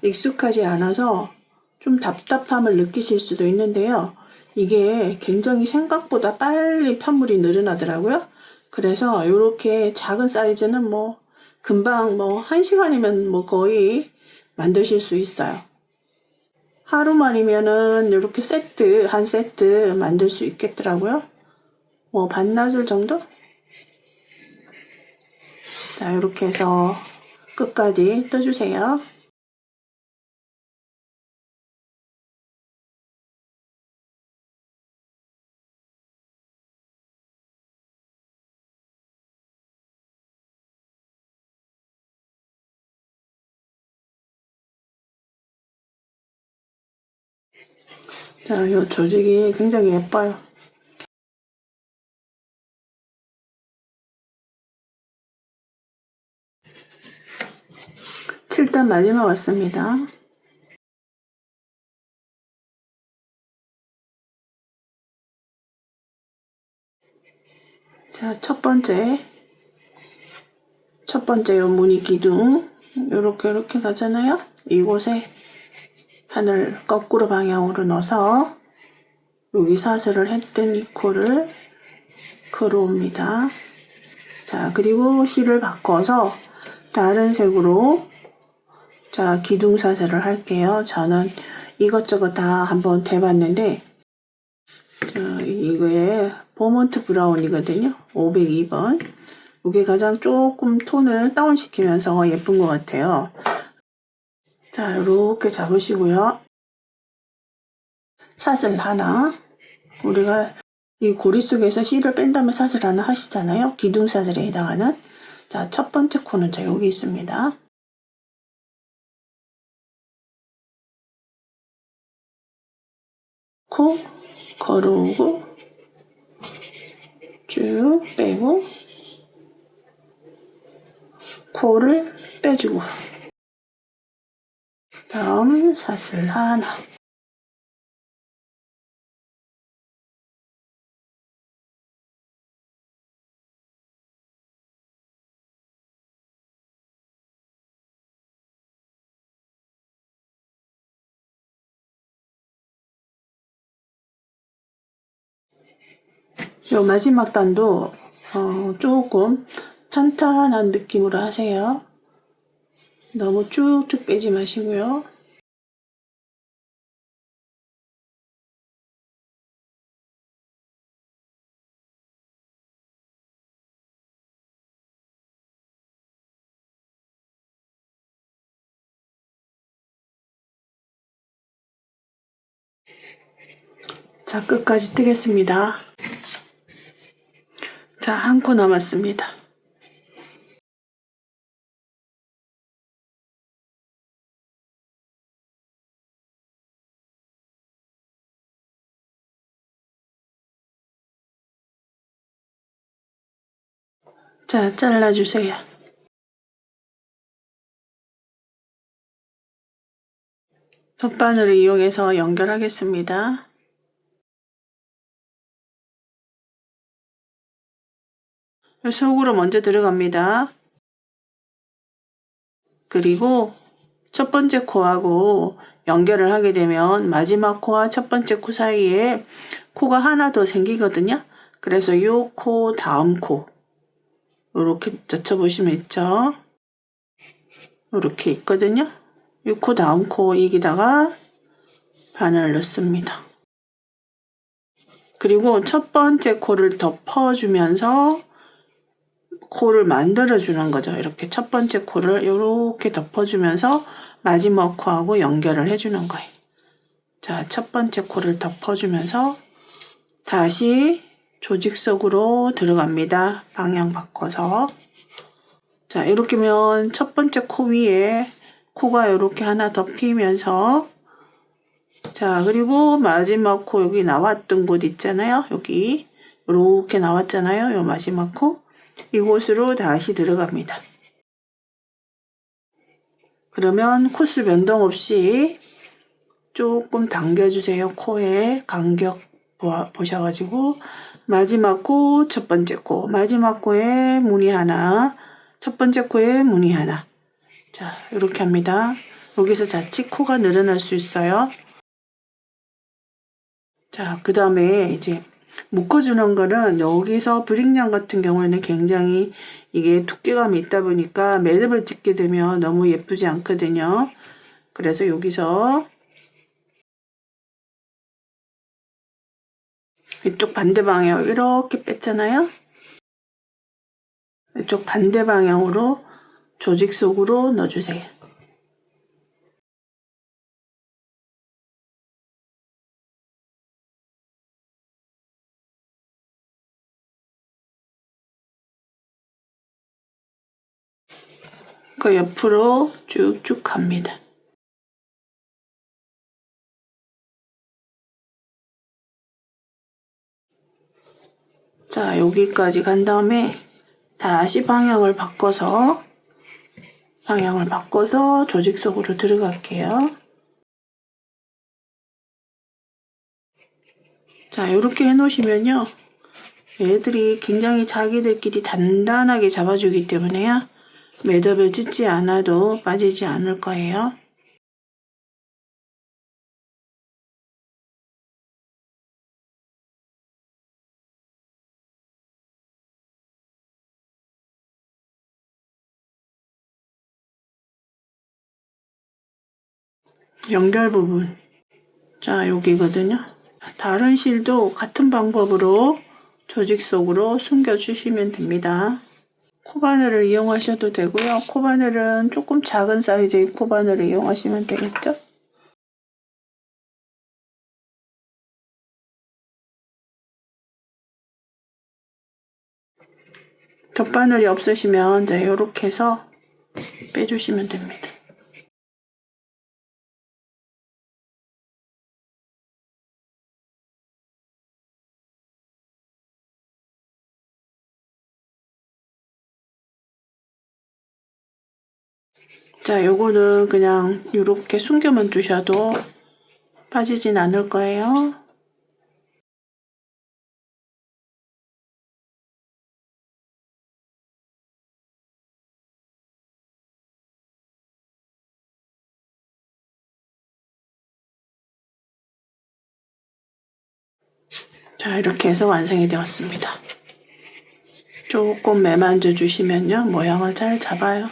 익숙하지 않아서 좀 답답함을 느끼실 수도 있는데요. 이게 굉장히 생각보다 빨리 편물이 늘어나더라고요. 그래서 이렇게 작은 사이즈는 뭐 금방 뭐 1시간이면 뭐 거의 만드실 수 있어요. 하루만이면은 이렇게 한 세트 만들 수 있겠더라고요. 뭐 반나절 정도? 자, 이렇게 해서 끝까지 떠주세요. 자, 이 조직이 굉장히 예뻐요. 7단 마지막 왔습니다. 자, 첫 번째 요 무늬 기둥 요렇게 가잖아요. 이곳에 바늘 거꾸로 방향으로 넣어서 여기 사슬을 했던 이 코를 걸어옵니다. 자, 그리고 실을 바꿔서 다른 색으로, 자, 기둥 사슬을 할게요. 저는 이것저것 다 한번 대봤는데 자, 이거에 버몬트 브라운이거든요. 502번. 이게 가장 조금 톤을 다운시키면서 예쁜 것 같아요. 자, 이렇게 잡으시고요. 샷을 하나. 우리가 이 고리 속에서 실을 뺀 다음에 샷을 하나 하시잖아요. 기둥샷에 해당하는. 자, 첫 번째 코는 자, 여기 있습니다. 코 걸어오고 쭉 빼고 코를 빼주고 다음 샷을 하나. 요 마지막 단도 조금 탄탄한 느낌으로 하세요. 너무 쭉쭉 빼지 마시고요. 자, 끝까지 뜨겠습니다. 자, 한 코 남았습니다. 자, 잘라주세요. 덧바늘을 이용해서 연결하겠습니다. 속으로 먼저 들어갑니다. 그리고 첫 번째 코하고 연결을 하게 되면 마지막 코와 첫 번째 코 사이에 코가 하나 더 생기거든요. 그래서 이 코 다음 코 이렇게 젖혀보시면 있죠. 이렇게 있거든요. 이 코 다음 코 여기다가 바늘 넣습니다. 그리고 첫 번째 코를 덮어주면서 코를 만들어주는 거죠. 이렇게 첫 번째 코를 이렇게 덮어주면서 마지막 코하고 연결을 해주는 거예요. 자, 첫 번째 코를 덮어주면서 다시 조직 속으로 들어갑니다. 방향 바꿔서. 자, 이렇게 하면 첫 번째 코 위에 코가 이렇게 하나 덮이면서 자, 그리고 마지막 코 여기 나왔던 곳 있잖아요. 여기 이렇게 나왔잖아요. 요 마지막 코. 이곳으로 다시 들어갑니다. 그러면 코수 변동 없이 조금 당겨주세요. 코에 간격 보셔가지고 마지막 코, 첫 번째 코, 마지막 코에 무늬 하나, 첫 번째 코에 무늬 하나. 자, 이렇게 합니다. 여기서 자칫 코가 늘어날 수 있어요. 자, 그 다음에 이제 묶어주는 거는 여기서 브릭량 같은 경우에는 굉장히 이게 두께감이 있다 보니까 매듭을 찍게 되면 너무 예쁘지 않거든요. 그래서 여기서 이쪽 반대 방향 이렇게 뺐잖아요. 이쪽 반대 방향으로 조직 속으로 넣어주세요. 그 옆으로 쭉쭉 갑니다. 자, 여기까지 간 다음에 다시 방향을 바꿔서 조직 속으로 들어갈게요. 자, 이렇게 해놓으시면요. 애들이 굉장히 자기들끼리 단단하게 잡아주기 때문에요. 매듭을 찢지 않아도 빠지지 않을 거예요. 연결 부분. 자, 여기거든요. 다른 실도 같은 방법으로 조직 속으로 숨겨주시면 됩니다. 코바늘을 이용하셔도 되고요. 코바늘은 조금 작은 사이즈의 코바늘을 이용하시면 되겠죠. 덧바늘이 없으시면 이제 이렇게 해서 빼주시면 됩니다. 자, 요거는 그냥 이렇게 숨겨만 두셔도 빠지진 않을 거예요. 자, 이렇게 해서 완성이 되었습니다. 조금 매만져 주시면요, 모양을 잘 잡아요.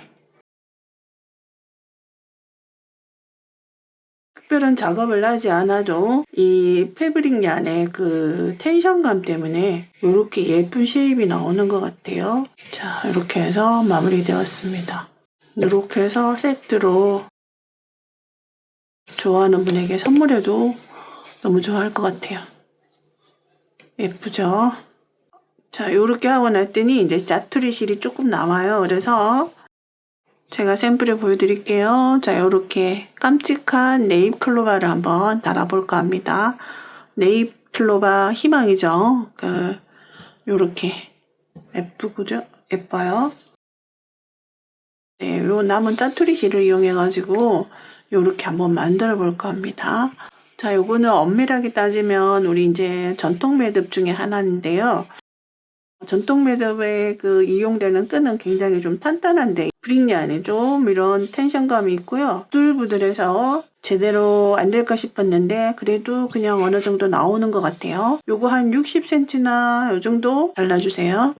특별한 작업을 하지 않아도 이 패브릭 얀의 그 텐션감 때문에 이렇게 예쁜 쉐입이 나오는 것 같아요. 자, 이렇게 해서 마무리되었습니다. 이렇게 해서 세트로 좋아하는 분에게 선물해도 너무 좋아할 것 같아요. 예쁘죠? 자, 이렇게 하고 났더니 이제 짜투리 실이 조금 남아요. 그래서 제가 샘플을 보여드릴게요. 자, 이렇게 깜찍한 네잎 클로바를 한번 달아볼까 합니다. 네잎 클로바 희망이죠. 요렇게 예쁘죠? 예뻐요. 네, 요 남은 짜투리 실을 이용해가지고 요렇게 한번 만들어 볼까 합니다. 자, 요거는 엄밀하게 따지면 우리 이제 전통 매듭 중에 하나인데요. 전통 매듭에 이용되는 끈은 굉장히 좀 단단한데 브릭얀에 좀 이런 텐션감이 있고요. 부들부들해서 제대로 안 될까 싶었는데 그래도 그냥 어느 정도 나오는 것 같아요. 요거 한 60cm나 요 정도 잘라주세요.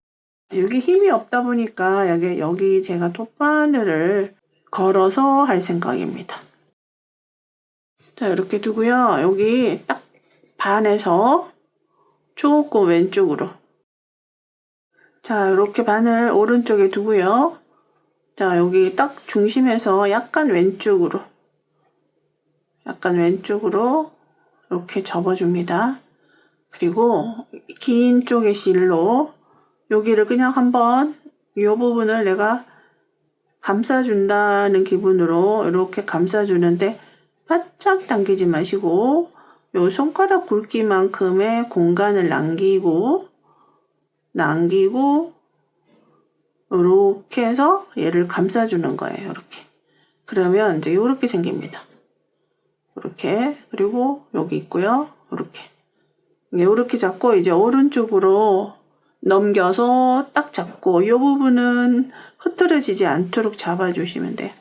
여기 힘이 없다 보니까 여기 제가 톱바늘을 걸어서 할 생각입니다. 자, 이렇게 두고요. 여기 딱 반에서 조금 왼쪽으로. 자, 이렇게 바늘 오른쪽에 두고요. 자, 여기 딱 중심에서 약간 왼쪽으로 이렇게 접어줍니다. 그리고 긴 쪽의 실로 여기를 그냥 한번 이 부분을 내가 감싸준다는 기분으로 이렇게 감싸주는데 바짝 당기지 마시고 요 손가락 굵기만큼의 공간을 남기고 이렇게 해서 얘를 감싸주는 거예요. 이렇게. 그러면 이제 이렇게 생깁니다. 이렇게. 그리고 여기 있고요. 이렇게. 이렇게 잡고 이제 오른쪽으로 넘겨서 딱 잡고 이 부분은 흐트러지지 않도록 잡아주시면 돼요.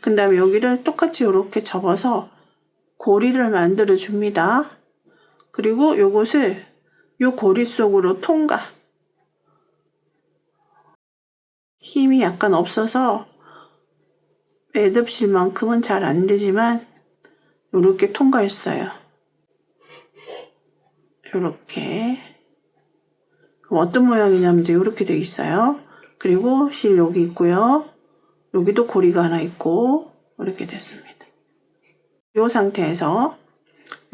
그 다음에 여기를 똑같이 이렇게 접어서 고리를 만들어 줍니다. 그리고 요것을 요 고리 속으로 통과. 힘이 약간 없어서 매듭실만큼은 잘 안 되지만 이렇게 통과했어요. 이렇게. 그럼 어떤 모양이냐면 이제 이렇게 되어 있어요. 그리고 실 여기 있고요. 여기도 고리가 하나 있고 이렇게 됐습니다. 이 상태에서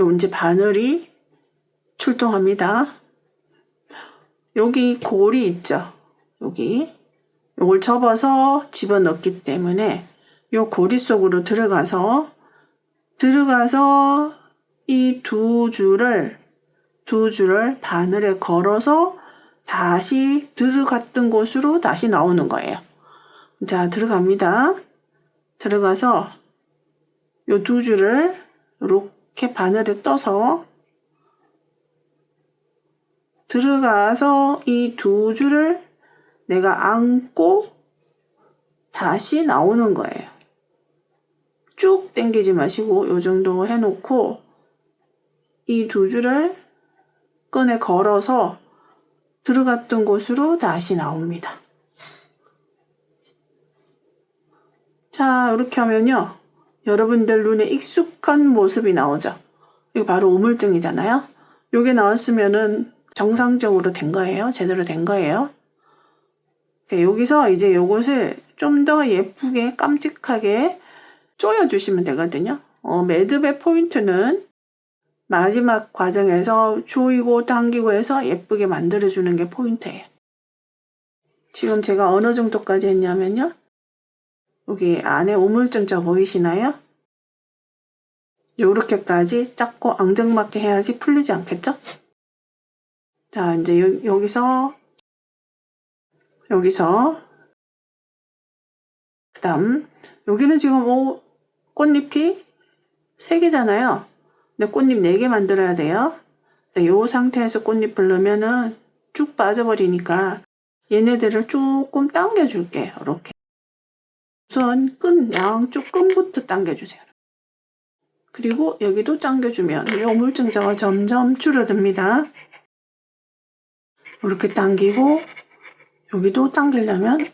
요 이제 바늘이 출동합니다. 여기 고리 있죠. 여기. 요걸 접어서 집어넣기 때문에 요 고리 속으로 들어가서 이 두 줄을 바늘에 걸어서 다시 들어갔던 곳으로 다시 나오는 거예요. 자, 들어갑니다. 들어가서 요 두 줄을 이렇게 바늘에 떠서 들어가서 이 두 줄을 내가 안고 다시 나오는 거예요. 쭉 당기지 마시고 요 정도 해놓고 이 두 줄을 끈에 걸어서 들어갔던 곳으로 다시 나옵니다. 자, 이렇게 하면요. 여러분들 눈에 익숙한 모습이 나오죠. 이거 바로 우물증이잖아요. 요게 나왔으면은 정상적으로 된 거예요. 제대로 된 거예요. 여기서 이제 요것을 좀 더 예쁘게 깜찍하게 조여주시면 되거든요. 매듭의 포인트는 마지막 과정에서 조이고 당기고 해서 예쁘게 만들어주는 게 포인트예요. 지금 제가 어느 정도까지 했냐면요. 여기 안에 우물정자 보이시나요? 요렇게까지 작고 앙증맞게 해야지 풀리지 않겠죠? 자, 이제 여기서 그 다음 여기는 지금 꽃잎이 3개잖아요. 근데 꽃잎 4개 만들어야 돼요. 이 상태에서 꽃잎을 넣으면은 쭉 빠져버리니까 얘네들을 조금 당겨줄게요. 이렇게 우선 양쪽 끈부터 당겨주세요. 그리고 여기도 당겨주면 이 우물정자가 점점 줄어듭니다. 이렇게 당기고 여기도 당기려면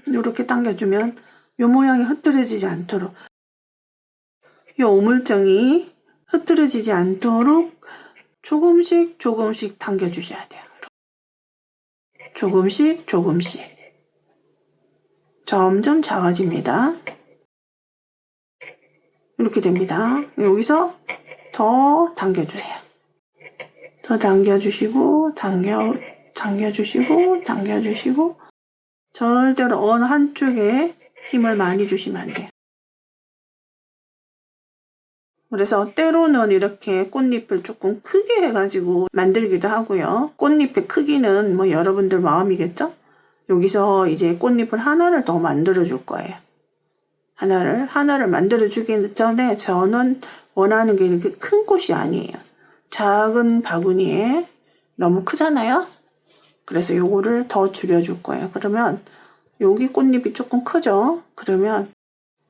이렇게 당겨주면 이 모양이 흐트러지지 않도록 이 우물정이 흐트러지지 않도록 조금씩 당겨주셔야 돼요. 조금씩 점점 작아집니다. 이렇게 됩니다. 여기서 더 당겨주세요. 더 당겨주시고 당겨주시고 절대로 어느 한쪽에 힘을 많이 주시면 안 돼요. 그래서 때로는 이렇게 꽃잎을 조금 크게 해가지고 만들기도 하고요. 꽃잎의 크기는 뭐 여러분들 마음이겠죠? 여기서 이제 꽃잎을 하나를 더 만들어 줄 거예요. 하나를 만들어 주기 전에 저는 원하는 게 이렇게 큰 꽃이 아니에요. 작은 바구니에 너무 크잖아요? 그래서 요거를 더 줄여줄 거예요. 그러면 여기 꽃잎이 조금 크죠? 그러면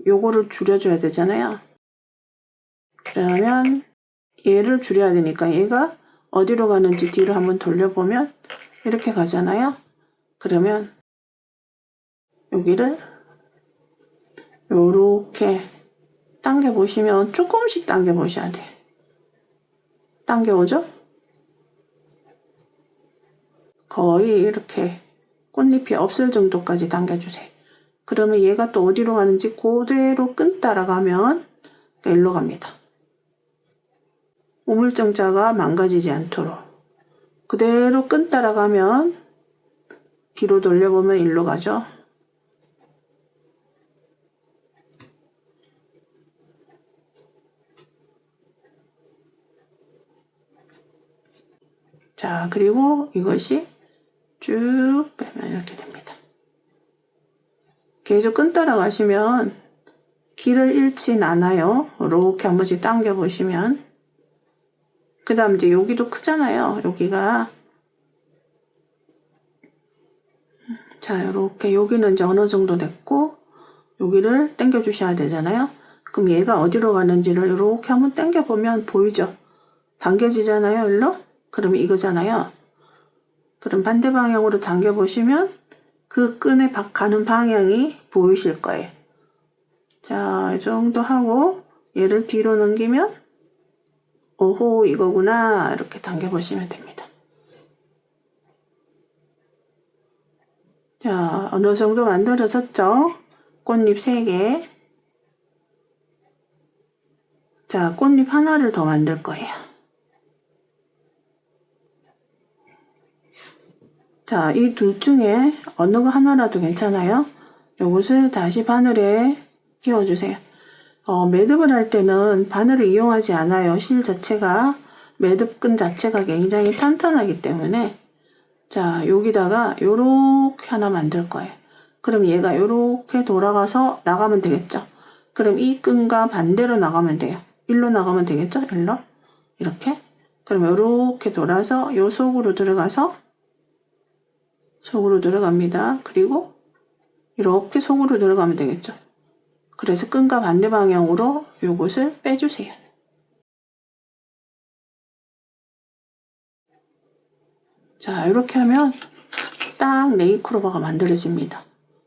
요거를 줄여줘야 되잖아요. 그러면 얘를 줄여야 되니까 얘가 어디로 가는지 뒤로 한번 돌려보면 이렇게 가잖아요. 그러면 여기를 요렇게 당겨보시면 조금씩 당겨보셔야 돼요. 당겨오죠? 거의 이렇게 꽃잎이 없을 정도까지 당겨주세요. 그러면 얘가 또 어디로 가는지 그대로 끈 따라가면 일로 갑니다. 우물정자가 망가지지 않도록 그대로 끈 따라가면 뒤로 돌려보면 일로 가죠. 자, 그리고 이것이 쭉 빼면 이렇게 됩니다. 계속 끈 따라가시면 길을 잃진 않아요. 이렇게 한 번씩 당겨 보시면 그 다음 이제 여기도 크잖아요. 여기가 자, 이렇게 여기는 이제 어느 정도 됐고 여기를 당겨 주셔야 되잖아요. 그럼 얘가 어디로 가는지를 이렇게 한번 당겨 보면 보이죠? 당겨지잖아요. 일로? 그러면 이거잖아요. 그럼 반대 방향으로 당겨 보시면 그 끈에 가는 방향이 보이실 거예요. 자, 이 정도 하고 얘를 뒤로 넘기면 오호, 이거구나. 이렇게 당겨 보시면 됩니다. 자, 어느 정도 만들어졌죠? 꽃잎 3개. 자, 꽃잎 하나를 더 만들 거예요. 자, 이 둘 중에 어느 거 하나라도 괜찮아요. 요것을 다시 바늘에 끼워주세요. 매듭을 할 때는 바늘을 이용하지 않아요. 실 자체가, 매듭끈 자체가 굉장히 탄탄하기 때문에 자, 여기다가 요렇게 하나 만들 거예요. 그럼 얘가 요렇게 돌아가서 나가면 되겠죠. 그럼 이 끈과 반대로 나가면 돼요. 일로 나가면 되겠죠. 일로 이렇게. 그럼 요렇게 돌아서 요 속으로 들어갑니다. 그리고 이렇게 속으로 들어가면 되겠죠. 그래서 끈과 반대 방향으로 요것을 빼주세요. 자, 이렇게 하면 딱 네잎클로버가 만들어집니다.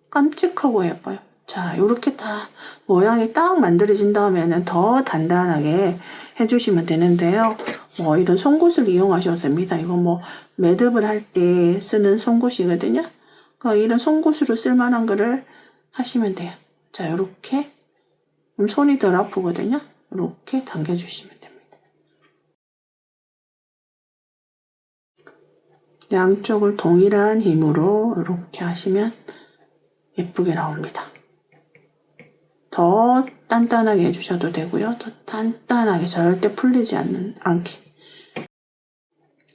깜찍하고 예뻐요. 자, 자, 요렇게 다 모양이 딱 만들어진 다음에는 더 단단하게 해주시면 되는데요. 뭐 이런 송곳을 이용하셔도 됩니다. 이거 뭐 매듭을 할 때 쓰는 송곳이거든요. 그러니까 이런 송곳으로 쓸만한 거를 하시면 돼요. 자, 요렇게 손이 덜 아프거든요. 이렇게 당겨주시면 됩니다. 양쪽을 동일한 힘으로 이렇게 하시면 예쁘게 나옵니다. 더 단단하게 해주셔도 되고요. 더 단단하게 절대 풀리지 않게.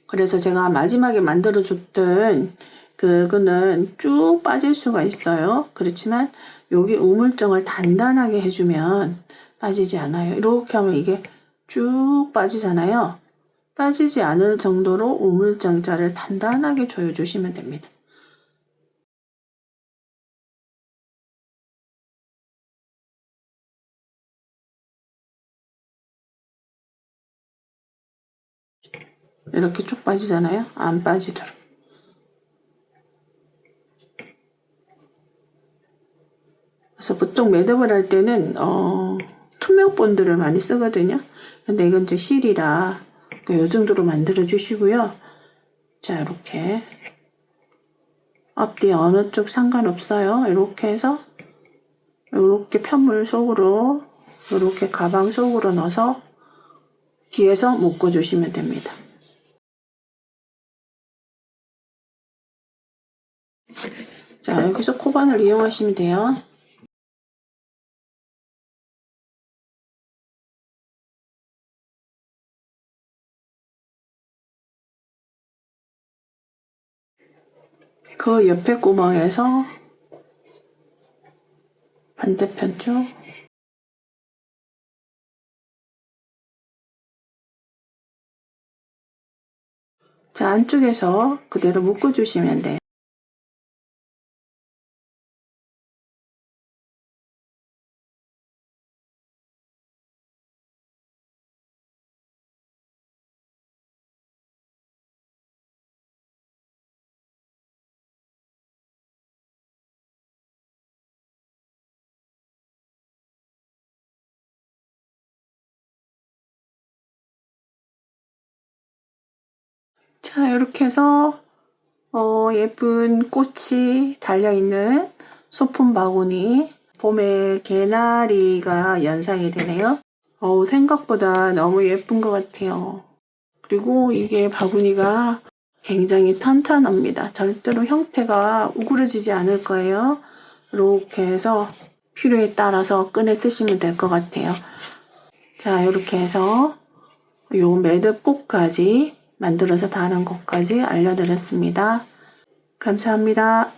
그래서 제가 마지막에 만들어줬던 그거는 쭉 빠질 수가 있어요. 그렇지만 여기 우물정을 단단하게 해주면 빠지지 않아요. 이렇게 하면 이게 쭉 빠지잖아요. 빠지지 않을 정도로 우물정자를 단단하게 조여주시면 됩니다. 이렇게 쭉 빠지잖아요. 안 빠지도록. 그래서 보통 매듭을 할 때는 투명 본드를 많이 쓰거든요. 근데 이건 이제 실이라 이 정도로 만들어 주시고요. 자, 이렇게 앞뒤 어느 쪽 상관없어요. 이렇게 해서 이렇게 편물 속으로 이렇게 가방 속으로 넣어서 뒤에서 묶어 주시면 됩니다. 자, 여기서 코바늘 이용하시면 돼요. 그 옆에 구멍에서 반대편 쪽 자, 안쪽에서 그대로 묶어주시면 돼요. 자, 이렇게 해서 예쁜 꽃이 달려있는 소품 바구니 봄에 개나리가 연상이 되네요. 생각보다 너무 예쁜 것 같아요. 그리고 이게 바구니가 굉장히 탄탄합니다. 절대로 형태가 우그러지지 않을 거예요. 이렇게 해서 필요에 따라서 꺼내 쓰시면 될 것 같아요. 자, 이렇게 해서 요 매듭 꽃까지 만들어서 다는 것까지 알려드렸습니다. 감사합니다.